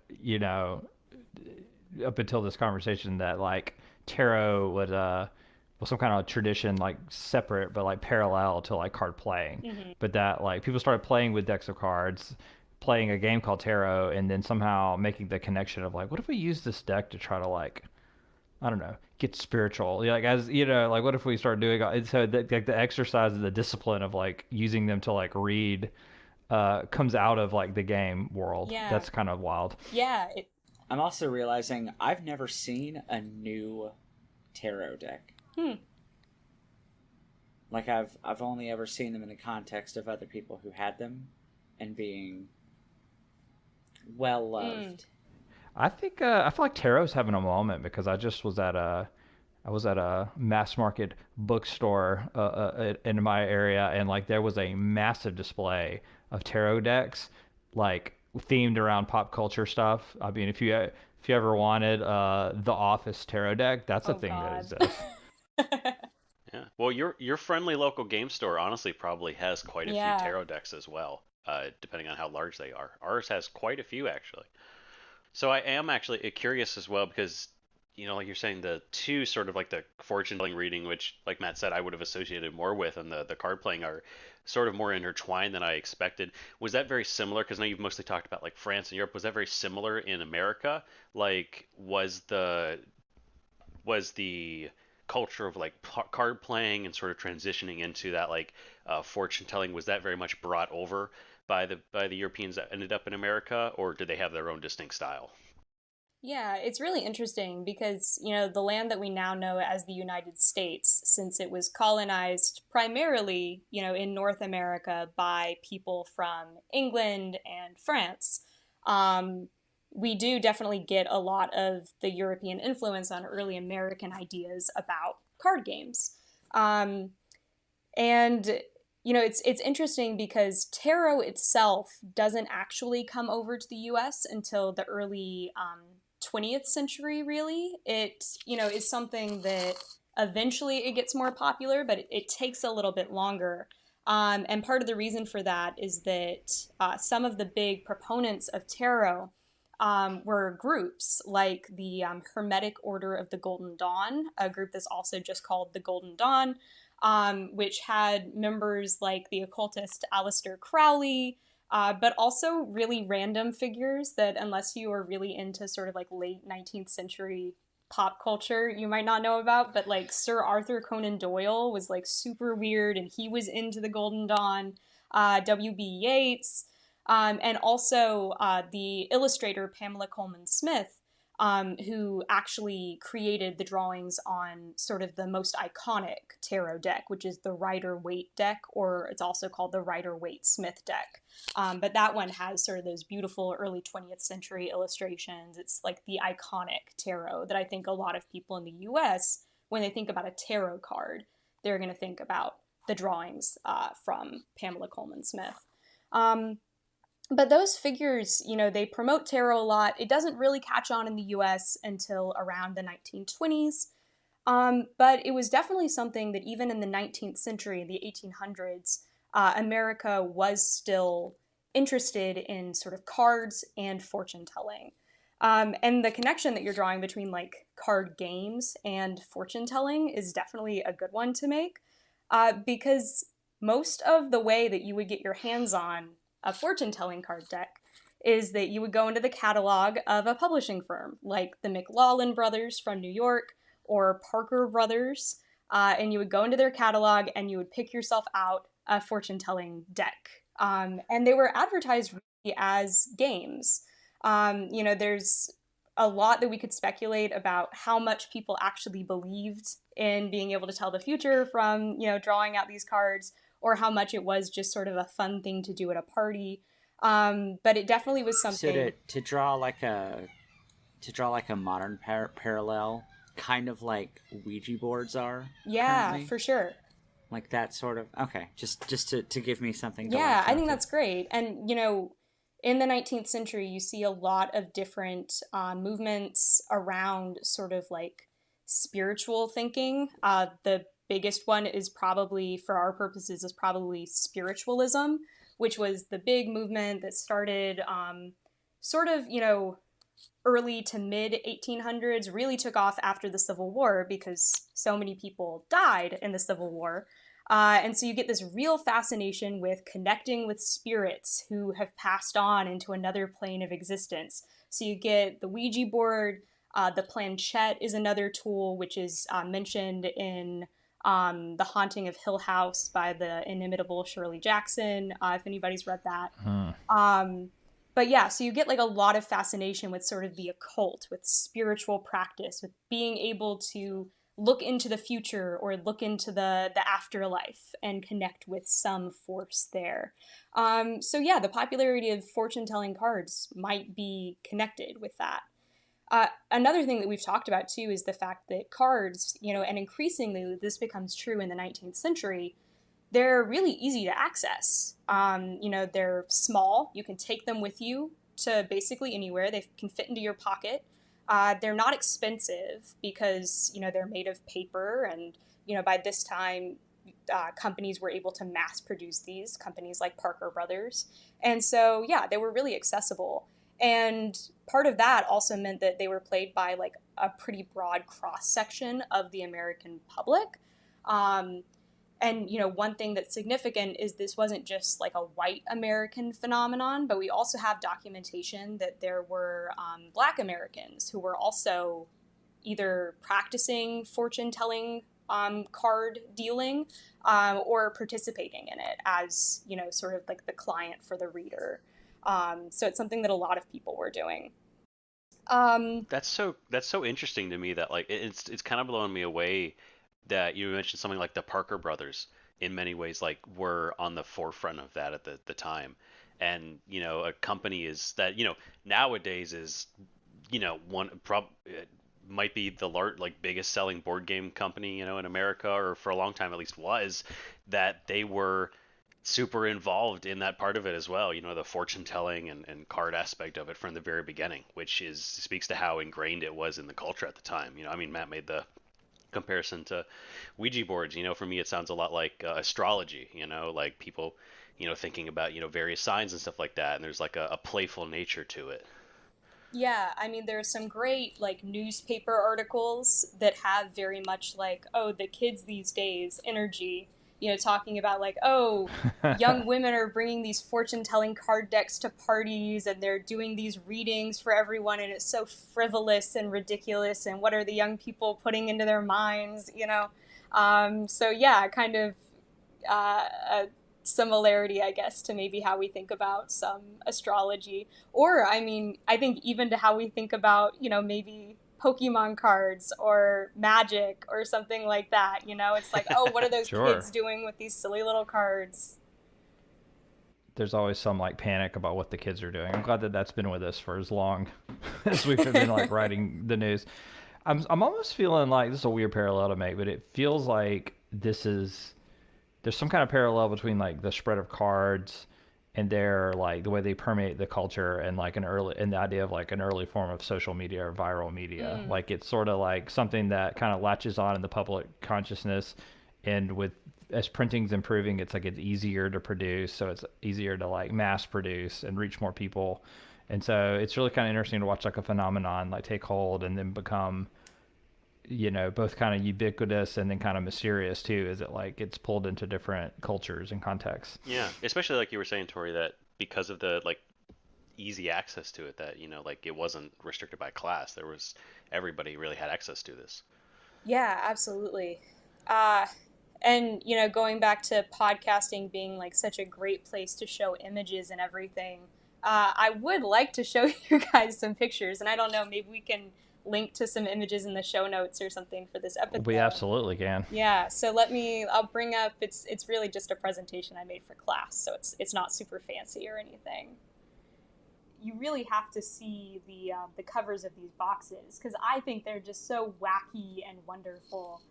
[SPEAKER 3] up until this conversation, that like tarot was some kind of tradition like separate but like parallel to like card playing.
[SPEAKER 2] Hmm.
[SPEAKER 3] But that like people started playing with decks of cards, playing a game called tarot, and then somehow making the connection of like, what if we use this deck to try to like, I don't know, get spiritual. Like as you know, like what if we start doing so like the exercise of the discipline of like using them to like read comes out of like the game world.
[SPEAKER 2] Yeah.
[SPEAKER 3] That's kind of wild.
[SPEAKER 2] Yeah.
[SPEAKER 4] I'm also realizing I've never seen a new tarot deck.
[SPEAKER 2] Hmm.
[SPEAKER 4] Like I've only ever seen them in the context of other people who had them and being well loved.
[SPEAKER 3] I think I feel like tarot's having a moment because I was at a mass market bookstore in my area, and like there was a massive display of tarot decks, like themed around pop culture stuff. I mean, if you ever wanted the Office tarot deck, that's a
[SPEAKER 2] Oh
[SPEAKER 3] thing that
[SPEAKER 2] God.
[SPEAKER 3] exists.
[SPEAKER 1] Yeah. Well, your friendly local game store honestly probably has quite a few
[SPEAKER 2] Yeah.
[SPEAKER 1] tarot decks as well, depending on how large they are. Ours has quite a few actually. So I am actually curious as well because, like you're saying, the two sort of like the fortune telling reading, which, like Matt said, I would have associated more with, and the card playing are sort of more intertwined than I expected. Was that very similar? Because I know you've mostly talked about like France and Europe. Was that very similar in America? Like, was the culture of like card playing and sort of transitioning into that like fortune telling, was that very much brought over by the Europeans that ended up in America, or did they have their own distinct style?
[SPEAKER 2] Yeah, it's really interesting because, the land that we now know as the United States, since it was colonized primarily, in North America by people from England and France, um, we do definitely get a lot of the European influence on early American ideas about card games. Um, and it's interesting because tarot itself doesn't actually come over to the U.S. until the early 20th century. Really, it is something that eventually it gets more popular, but it takes a little bit longer. And part of the reason for that is that some of the big proponents of tarot were groups like the Hermetic Order of the Golden Dawn, a group that's also just called the Golden Dawn, which had members like the occultist Aleister Crowley, but also really random figures that, unless you are really into sort of like late 19th century pop culture, you might not know about. But like Sir Arthur Conan Doyle was like super weird, and he was into the Golden Dawn. W.B. Yeats, and also the illustrator Pamela Coleman Smith, who actually created the drawings on sort of the most iconic tarot deck, which is the Rider-Waite deck, or it's also called the Rider-Waite Smith deck. But that one has sort of those beautiful early 20th century illustrations. It's like the iconic tarot that I think a lot of people in the US, when they think about a tarot card, they're going to think about the drawings from Pamela Coleman Smith. But those figures, they promote tarot a lot. It doesn't really catch on in the US until around the 1920s. But it was definitely something that even in the 19th century, the 1800s, America was still interested in sort of cards and fortune telling. And the connection that you're drawing between like card games and fortune telling is definitely a good one to make, because most of the way that you would get your hands on a fortune telling card deck is that you would go into the catalog of a publishing firm like the McLaughlin Brothers from New York or Parker Brothers, and you would go into their catalog and you would pick yourself out a fortune telling deck. And they were advertised really as games. There's a lot that we could speculate about how much people actually believed in being able to tell the future from, drawing out these cards, or how much it was just sort of a fun thing to do at a party. But it definitely was something.
[SPEAKER 4] So to draw like a modern parallel, kind of like Ouija boards are.
[SPEAKER 2] Yeah,
[SPEAKER 4] currently.
[SPEAKER 2] for sure.
[SPEAKER 4] Like that sort of. Okay, just to give me something.
[SPEAKER 2] Yeah, I think that's great. And in the 19th century, you see a lot of different movements around sort of like spiritual thinking. The biggest one is probably, for our purposes, is probably spiritualism, which was the big movement that started sort of, early to mid 1800s really took off after the Civil War because so many people died in the Civil War. And so you get this real fascination with connecting with spirits who have passed on into another plane of existence. So you get the Ouija board, the planchette is another tool, which is mentioned in The Haunting of Hill House by the inimitable Shirley Jackson, if anybody's read that. But yeah, so you get like a lot of fascination with sort of the occult, with spiritual practice, with being able to look into the future or look into the afterlife and connect with some force there. So yeah, the popularity of fortune telling cards might be connected with that. Another thing that we've talked about too is the fact that cards, and increasingly this becomes true in the 19th century, they're really easy to access. They're small. You can take them with you to basically anywhere. They can fit into your pocket. They're not expensive because, they're made of paper. And, by this time, companies were able to mass produce these, companies like Parker Brothers. And so, yeah, they were really accessible. And part of that also meant that they were played by like a pretty broad cross section of the American public. And, one thing that's significant is this wasn't just like a white American phenomenon, but we also have documentation that there were Black Americans who were also either practicing fortune-telling card dealing or participating in it as, sort of like the client for the reader. So it's something that a lot of people were doing.
[SPEAKER 1] That's so interesting to me that like it's kind of blowing me away that you mentioned something like the Parker Brothers in many ways like were on the forefront of that at the time. And a company is that nowadays is one might be the biggest selling board game company in America, or for a long time at least was, that they were super involved in that part of it as well, the fortune telling and card aspect of it from the very beginning, which speaks to how ingrained it was in the culture at the time. I mean, Matt made the comparison to Ouija boards. For me, it sounds a lot like astrology. Like people, thinking about various signs and stuff like that. And there's like a playful nature to it.
[SPEAKER 2] Yeah, I mean, there's some great like newspaper articles that have very much like, oh, the kids these days energy. Talking about like, oh, young women are bringing these fortune-telling card decks to parties and they're doing these readings for everyone, and it's so frivolous and ridiculous, and what are the young people putting into their minds, So yeah, kind of a similarity, I guess, to maybe how we think about some astrology. Or, I mean, I think even to how we think about, maybe Pokemon cards or Magic or something like that. It's like, oh, what are those
[SPEAKER 3] Sure.
[SPEAKER 2] kids doing with these silly little cards?
[SPEAKER 3] There's always some like panic about what the kids are doing. I'm glad that that's been with us for as long as we've been like writing the news. I'm almost feeling like this is a weird parallel to make, but it feels like there's some kind of parallel between like the spread of cards and their like the way they permeate the culture, and like the idea of like an early form of social media or viral media. Like it's sort of like something that kind of latches on in the public consciousness, and with as printing's improving, it's like it's easier to produce, so it's easier to like mass produce and reach more people. And so it's really kind of interesting to watch like a phenomenon like take hold and then become both kind of ubiquitous and then kind of mysterious too, is it like it's pulled into different cultures and contexts.
[SPEAKER 1] Yeah, especially like you were saying, Tori, that because of the like easy access to it, that like it wasn't restricted by class. There was everybody really had access to this.
[SPEAKER 2] Yeah, absolutely. And going back to podcasting being like such a great place to show images and everything, I would like to show you guys some pictures, and I don't know, maybe we can link to some images in the show notes or something for this episode.
[SPEAKER 3] We absolutely can.
[SPEAKER 2] Yeah, so I'll bring up, it's really just a presentation I made for class, so it's not super fancy or anything. You really have to see the covers of these boxes, because I think they're just so wacky and wonderful.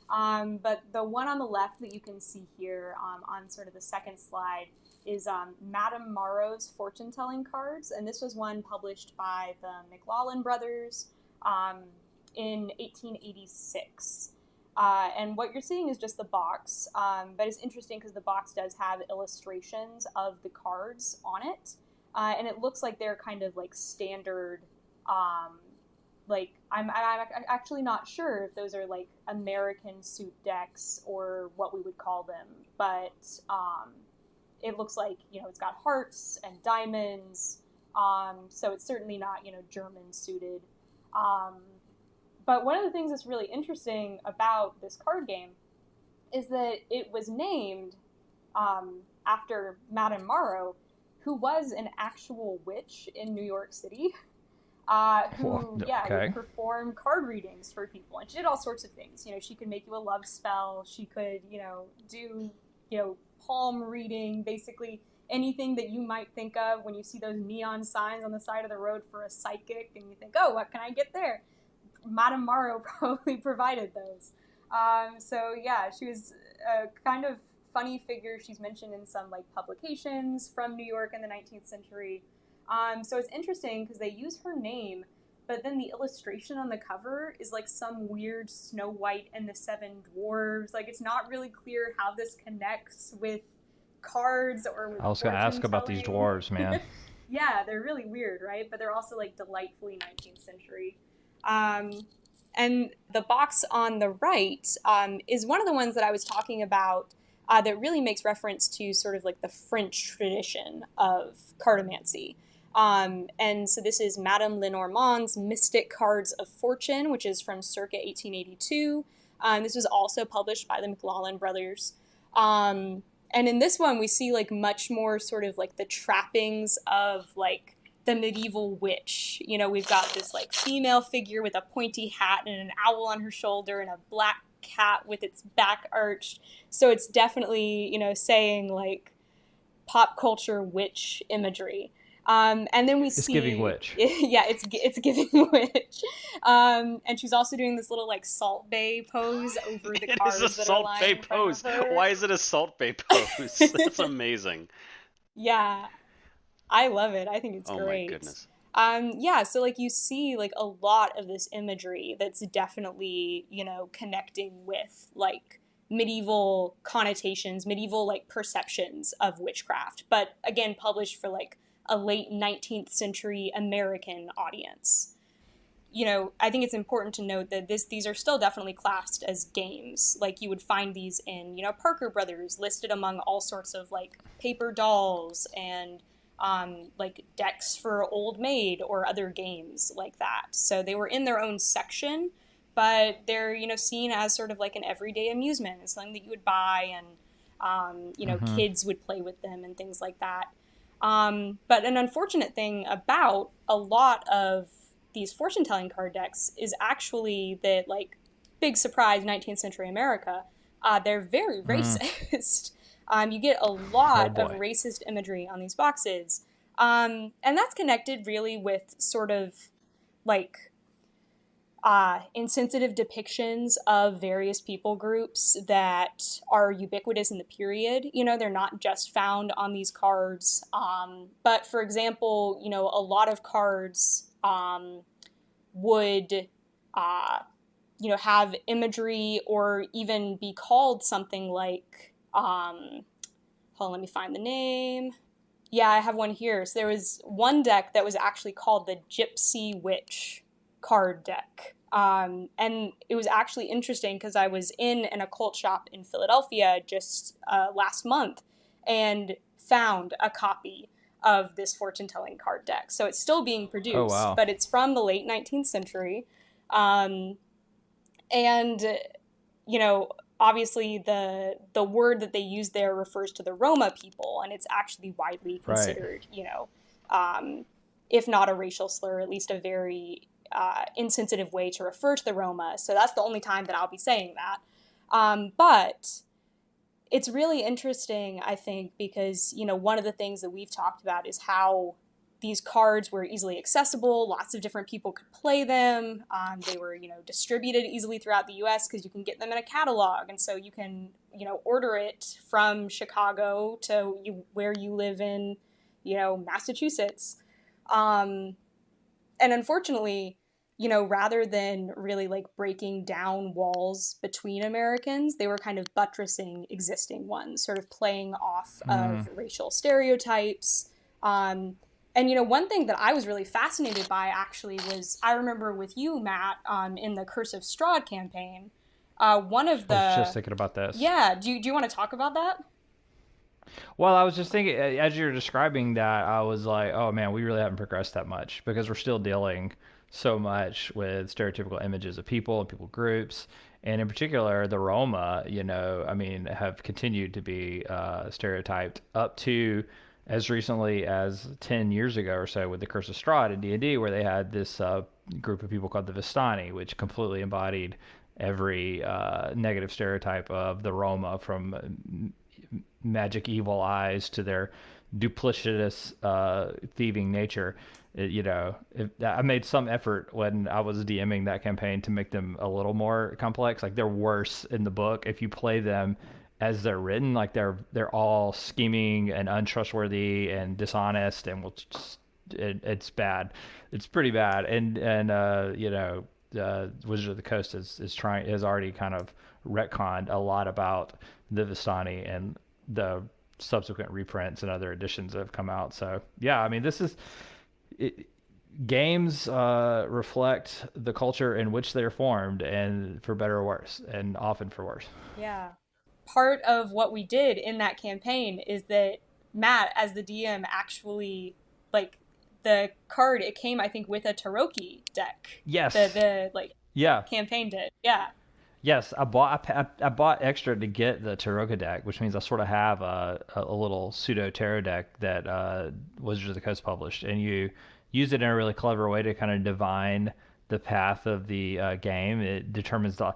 [SPEAKER 2] But the one on the left that you can see here on sort of the second slide is Madame Marrow's fortune-telling cards, and this was one published by the McLaughlin brothers in 1886. And what you're seeing is just the box, but it's interesting because the box does have illustrations of the cards on it, and it looks like they're kind of like standard Like I'm actually not sure if those are like American suit decks or what we would call them, but it looks like, you know, it's got hearts and diamonds, so it's certainly not, you know, German suited. Um, but one of the things that's really interesting about this card game is that it was named after Madame Morrow, who was an actual witch in New York City. Who, yeah,
[SPEAKER 3] Okay.
[SPEAKER 2] would perform card readings for people. And she did all sorts of things. You know, she could make you a love spell. She could, you know, do, you know, palm reading, basically anything that you might think of when you see those neon signs on the side of the road for a psychic and you think, oh, what can I get there? Madame Morrow probably provided those. So, yeah, she was a kind of funny figure. She's mentioned in some, like, publications from New York in the 19th century. So it's interesting because they use her name, but then the illustration on the cover is like some weird Snow White and the Seven Dwarves. Like, it's not really clear how this connects with cards or with
[SPEAKER 3] I was going to ask about these
[SPEAKER 2] fortune-telling.
[SPEAKER 3] dwarves, man.
[SPEAKER 2] Yeah, they're really weird, right? But they're also like delightfully 19th century. Um, and the box on the right is one of the ones that I was talking about that really makes reference to sort of like the French tradition of cartomancy. And so this is Madame Lenormand's Mystic Cards of Fortune, which is from circa 1882. This was also published by the McLaughlin brothers. And in this one, we see like much more sort of like the trappings of like the medieval witch. You know, we've got this like female figure with a pointy hat and an owl on her shoulder and a black cat with its back arched. So it's definitely, you know, saying like pop culture witch imagery. And then we
[SPEAKER 3] It's
[SPEAKER 2] see,
[SPEAKER 3] giving witch.
[SPEAKER 2] yeah, it's giving witch. And she's also doing this little like Salt Bay pose over the
[SPEAKER 1] It
[SPEAKER 2] cards
[SPEAKER 1] is a
[SPEAKER 2] that are
[SPEAKER 1] Salt
[SPEAKER 2] lying
[SPEAKER 1] Bay
[SPEAKER 2] in front
[SPEAKER 1] pose.
[SPEAKER 2] of her.
[SPEAKER 1] Why is it a Salt Bay pose? That's amazing.
[SPEAKER 2] Yeah, I love it. I think it's
[SPEAKER 1] Oh my
[SPEAKER 2] great.
[SPEAKER 1] goodness.
[SPEAKER 2] Yeah, so like you see like a lot of this imagery that's definitely, you know, connecting with like medieval connotations, medieval like perceptions of witchcraft, but again published for like a late 19th century American audience. You know, I think it's important to note that these are still definitely classed as games. Like you would find these in, you know, Parker Brothers listed among all sorts of like paper dolls and like decks for Old Maid or other games like that. So they were in their own section, but they're, you know, seen as sort of like an everyday amusement. It's something that you would buy and, you know,
[SPEAKER 3] Mm-hmm.
[SPEAKER 2] kids would play with them and things like that. But an unfortunate thing about a lot of these fortune telling card decks is actually that, like, big surprise, 19th century America, they're very racist. You get a
[SPEAKER 3] Oh
[SPEAKER 2] lot of
[SPEAKER 3] boy.
[SPEAKER 2] racist imagery on these boxes. And that's connected really with sort of like insensitive depictions of various people groups that are ubiquitous in the period. You know, they're not just found on these cards. But for example, you know, a lot of cards would, you know, have imagery or even be called something like, hold on, let me find the name. Yeah, I have one here. So there was one deck that was actually called the Gypsy Witch card deck. And it was actually interesting because I was in an occult shop in Philadelphia just last month and found a copy of this fortune-telling card deck. So it's still being produced,
[SPEAKER 3] Oh wow.
[SPEAKER 2] but it's from the late 19th century. And, you know, obviously the word that they use there refers to the Roma people, and it's actually widely considered, you know, if not a racial slur, at least a very insensitive way to refer to the Roma. So that's the only time that I'll be saying that. But it's really interesting, I think, because, you know, one of the things that we've talked about is how these cards were easily accessible. Lots of different people could play them. They were, you know, distributed easily throughout the U.S. because you can get them in a catalog. And so you can, you know, order it from Chicago to where you live in, you know, Massachusetts. And unfortunately, you know, rather than really like breaking down walls between Americans, they were kind of buttressing existing ones, sort of playing off of racial stereotypes. And, you know, one thing that I was really fascinated by actually was, I remember with you, Matt, in the Curse of Strahd campaign, one of
[SPEAKER 3] I was just
[SPEAKER 2] the,
[SPEAKER 3] thinking about this.
[SPEAKER 2] yeah, do you want to talk about that?
[SPEAKER 3] Well, I was just thinking as you were describing that, I was like, oh man, we really haven't progressed that much because we're still dealing so much with stereotypical images of people and people groups, and in particular the Roma. You know, I mean, have continued to be stereotyped up to as recently as 10 years ago or so with the Curse of Strahd in D&D, where they had this group of people called the Vistani, which completely embodied every negative stereotype of the Roma, from magic evil eyes to their duplicitous thieving nature. I made some effort when I was DMing that campaign to make them a little more complex. Like, they're worse in the book if you play them as they're written. Like, they're all scheming and untrustworthy and dishonest, and it's bad. It's pretty bad. Wizard of the Coast is already kind of retconned a lot about the Vistani and the subsequent reprints and other editions that have come out. So yeah, I mean, games reflect the culture in which they're formed, and for better or worse, and often for worse.
[SPEAKER 2] Yeah. Part of what we did in that campaign is that Matt, as the DM, actually, like, the card, it came, I think, with a Taroki deck.
[SPEAKER 3] Yes.
[SPEAKER 2] The
[SPEAKER 3] Yeah.
[SPEAKER 2] campaign did. Yeah.
[SPEAKER 3] Yes, I bought extra to get the Taroka deck, which means I sort of have a little pseudo tarot deck that Wizards of the Coast published, and you use it in a really clever way to kind of divine the path of the game. It determines the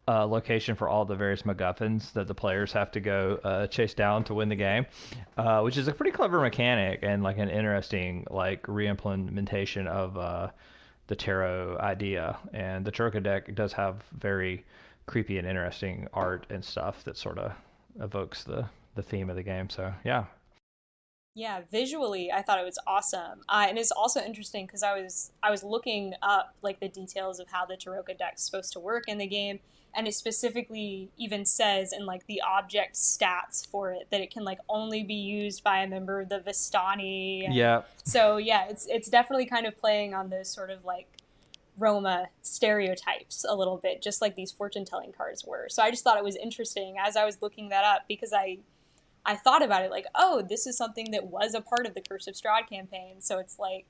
[SPEAKER 3] location for all the various MacGuffins that the players have to go chase down to win the game, which is a pretty clever mechanic and like an interesting like re-implementation of the tarot idea. And the Taroka deck does have very creepy and interesting art and stuff that sort of evokes the theme of the game. So
[SPEAKER 2] Yeah, visually, I thought it was awesome, and it's also interesting because I was looking up like the details of how the Taroka deck's supposed to work in the game, and it specifically even says in like the object stats for it that it can like only be used by a member of the Vistani.
[SPEAKER 3] yeah.
[SPEAKER 2] So yeah, it's definitely kind of playing on those sort of like Roma stereotypes a little bit, just like these fortune telling cards were. So I just thought it was interesting as I was looking that up, because I thought about it like, oh, this is something that was a part of the Curse of Strahd campaign. So it's like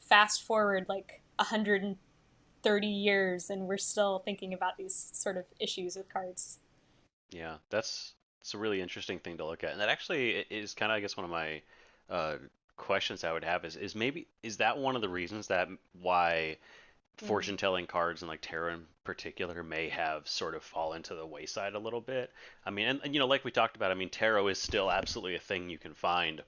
[SPEAKER 2] fast forward like 130 years and we're still thinking about these sort of issues with cards.
[SPEAKER 1] Yeah, it's a really interesting thing to look at, and that actually is kind of, I guess, one of my questions I would have is that one of the reasons that why fortune telling cards and like tarot in particular may have sort of fallen to the wayside a little bit. I mean, and like we talked about, I mean, tarot is still absolutely a thing you can find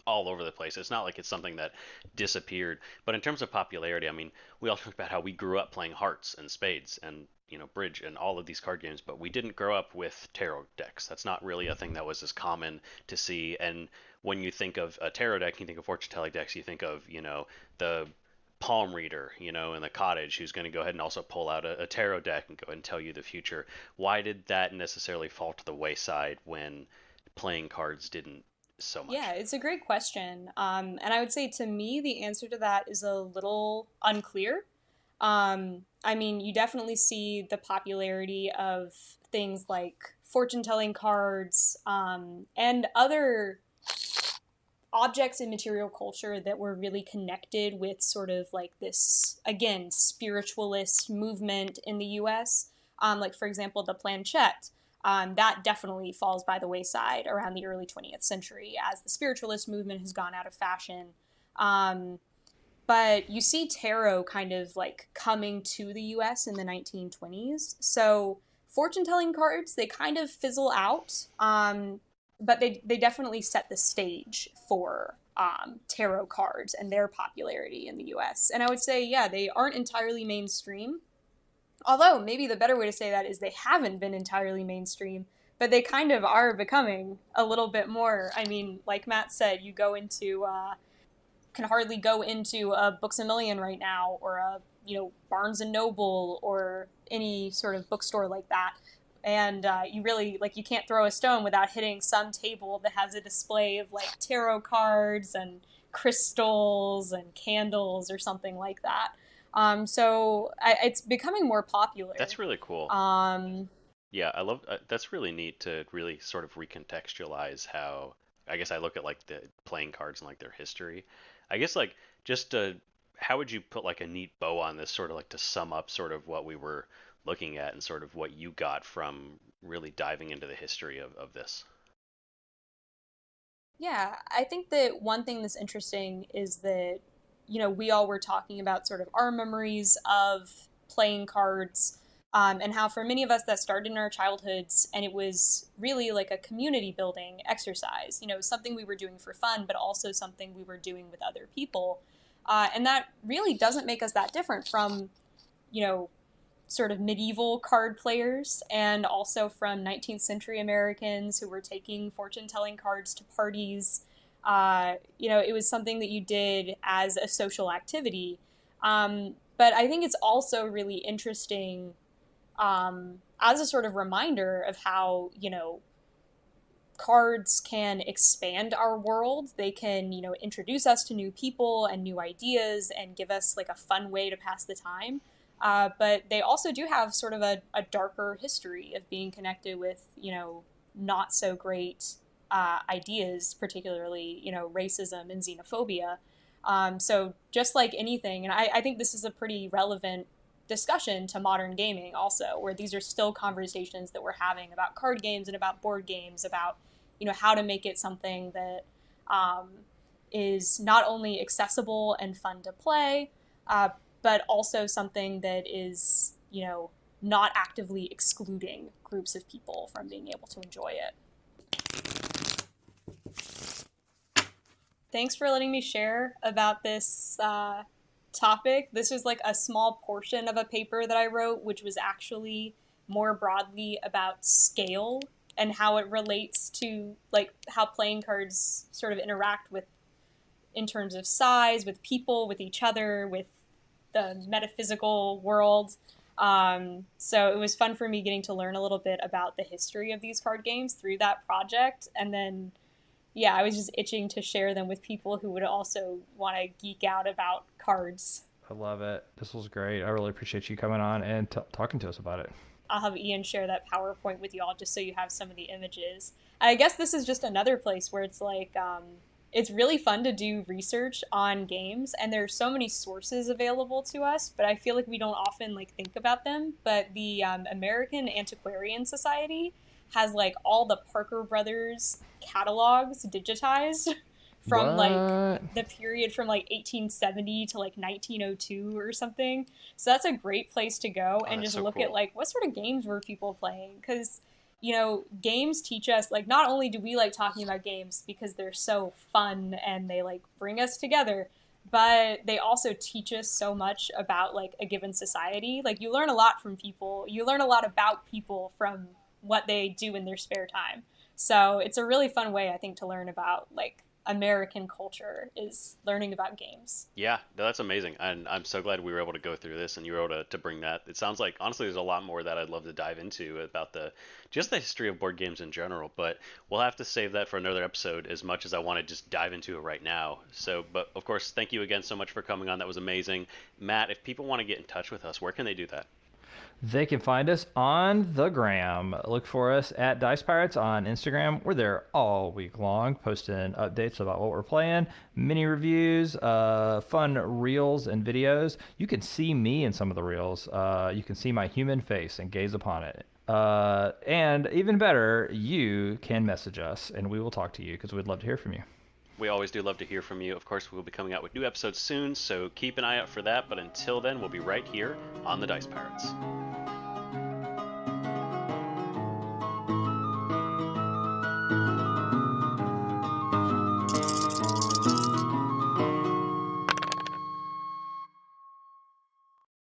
[SPEAKER 1] all over the place. It's not like it's something that disappeared. But in terms of popularity, I mean, we all talked about how we grew up playing hearts and spades and bridge and all of these card games, but we didn't grow up with tarot decks. That's not really a thing that was as common to see. And when you think of a tarot deck, you think of fortune telling decks, you think of the palm reader, in the cottage, who's going to go ahead and also pull out a tarot deck and go ahead and tell you the future. Why did that necessarily fall to the wayside when playing cards didn't so much?
[SPEAKER 2] Yeah, it's a great question. And I would say to me, the answer to that is a little unclear. I mean, you definitely see the popularity of things like fortune telling cards and other objects in material culture that were really connected with sort of like this, again, spiritualist movement in the US. Like, for example, the planchette. That definitely falls by the wayside around the early 20th century as the spiritualist movement has gone out of fashion. But you see tarot kind of like coming to the US in the 1920s. So fortune telling cards, they kind of fizzle out. But they definitely set the stage for tarot cards and their popularity in the US. And I would say, yeah, they aren't entirely mainstream. Although maybe the better way to say that is they haven't been entirely mainstream, but they kind of are becoming a little bit more. I mean, like Matt said, you can hardly go into a Books A Million right now, or a Barnes and Noble, or any sort of bookstore like that. And you really, like, you can't throw a stone without hitting some table that has a display of like tarot cards and crystals and candles or something like that. It's becoming more popular.
[SPEAKER 1] That's really cool. Yeah, I love that's really neat to really sort of recontextualize how I guess I look at like the playing cards and like their history. I guess like just how would you put like a neat bow on this sort of like to sum up sort of what we were looking at and sort of what you got from really diving into the history of this?
[SPEAKER 2] Yeah, I think that one thing that's interesting is that, we all were talking about sort of our memories of playing cards, and how for many of us that started in our childhoods, and it was really like a community building exercise, something we were doing for fun, but also something we were doing with other people. And that really doesn't make us that different from, you know, sort of medieval card players and also from 19th century Americans who were taking fortune telling cards to parties. It was something that you did as a social activity. But I think it's also really interesting as a sort of reminder of how, cards can expand our world. They can, introduce us to new people and new ideas and give us like a fun way to pass the time. But they also do have sort of a darker history of being connected with, not so great ideas, particularly, racism and xenophobia. So just like anything, and I think this is a pretty relevant discussion to modern gaming also, where these are still conversations that we're having about card games and about board games, about, how to make it something that is not only accessible and fun to play, but also something that is, not actively excluding groups of people from being able to enjoy it. Thanks for letting me share about this topic. This was like a small portion of a paper that I wrote, which was actually more broadly about scale and how it relates to like how playing cards sort of interact with in terms of size, with people, with each other, with the metaphysical world. So it was fun for me getting to learn a little bit about the history of these card games through that project. And then, yeah, I was just itching to share them with people who would also want to geek out about cards.
[SPEAKER 3] I love it. This was great. I really appreciate you coming on and talking to us about it.
[SPEAKER 2] I'll have Ian share that PowerPoint with you all just so you have some of the images. And I guess this is just another place where it's like, it's really fun to do research on games, and there's so many sources available to us, but I feel like we don't often like think about them. But the American Antiquarian Society has like all the Parker Brothers catalogs digitized from like the period from like 1870 to like 1902 or something. So that's a great place to go and just look at like what sort of games were people playing, because games teach us, like, not only do we like talking about games because they're so fun and they like bring us together, but they also teach us so much about like a given society. Like you learn a lot from people, you learn a lot about people from what they do in their spare time. So it's a really fun way, I think, to learn about like American culture, is learning about games.
[SPEAKER 1] Yeah, that's amazing. And I'm so glad we were able to go through this and you were able to bring that. It sounds like, honestly, there's a lot more that I'd love to dive into about just the history of board games in general, but we'll have to save that for another episode, as much as I want to just dive into it right now. So, but of course, thank you again so much for coming on. That was amazing. Matt, if people want to get in touch with us, where can they do that?
[SPEAKER 3] They can find us on the gram. Look for us at Dice Pirates on Instagram. We're there all week long, posting updates about what we're playing, mini reviews, fun reels and videos. You can see me in some of the reels. You can see my human face and gaze upon it. And even better, you can message us and we will talk to you because we'd love to hear from you.
[SPEAKER 1] We always do love to hear from you. Of course, we'll be coming out with new episodes soon, so keep an eye out for that. But until then, we'll be right here on the Dice Pirates.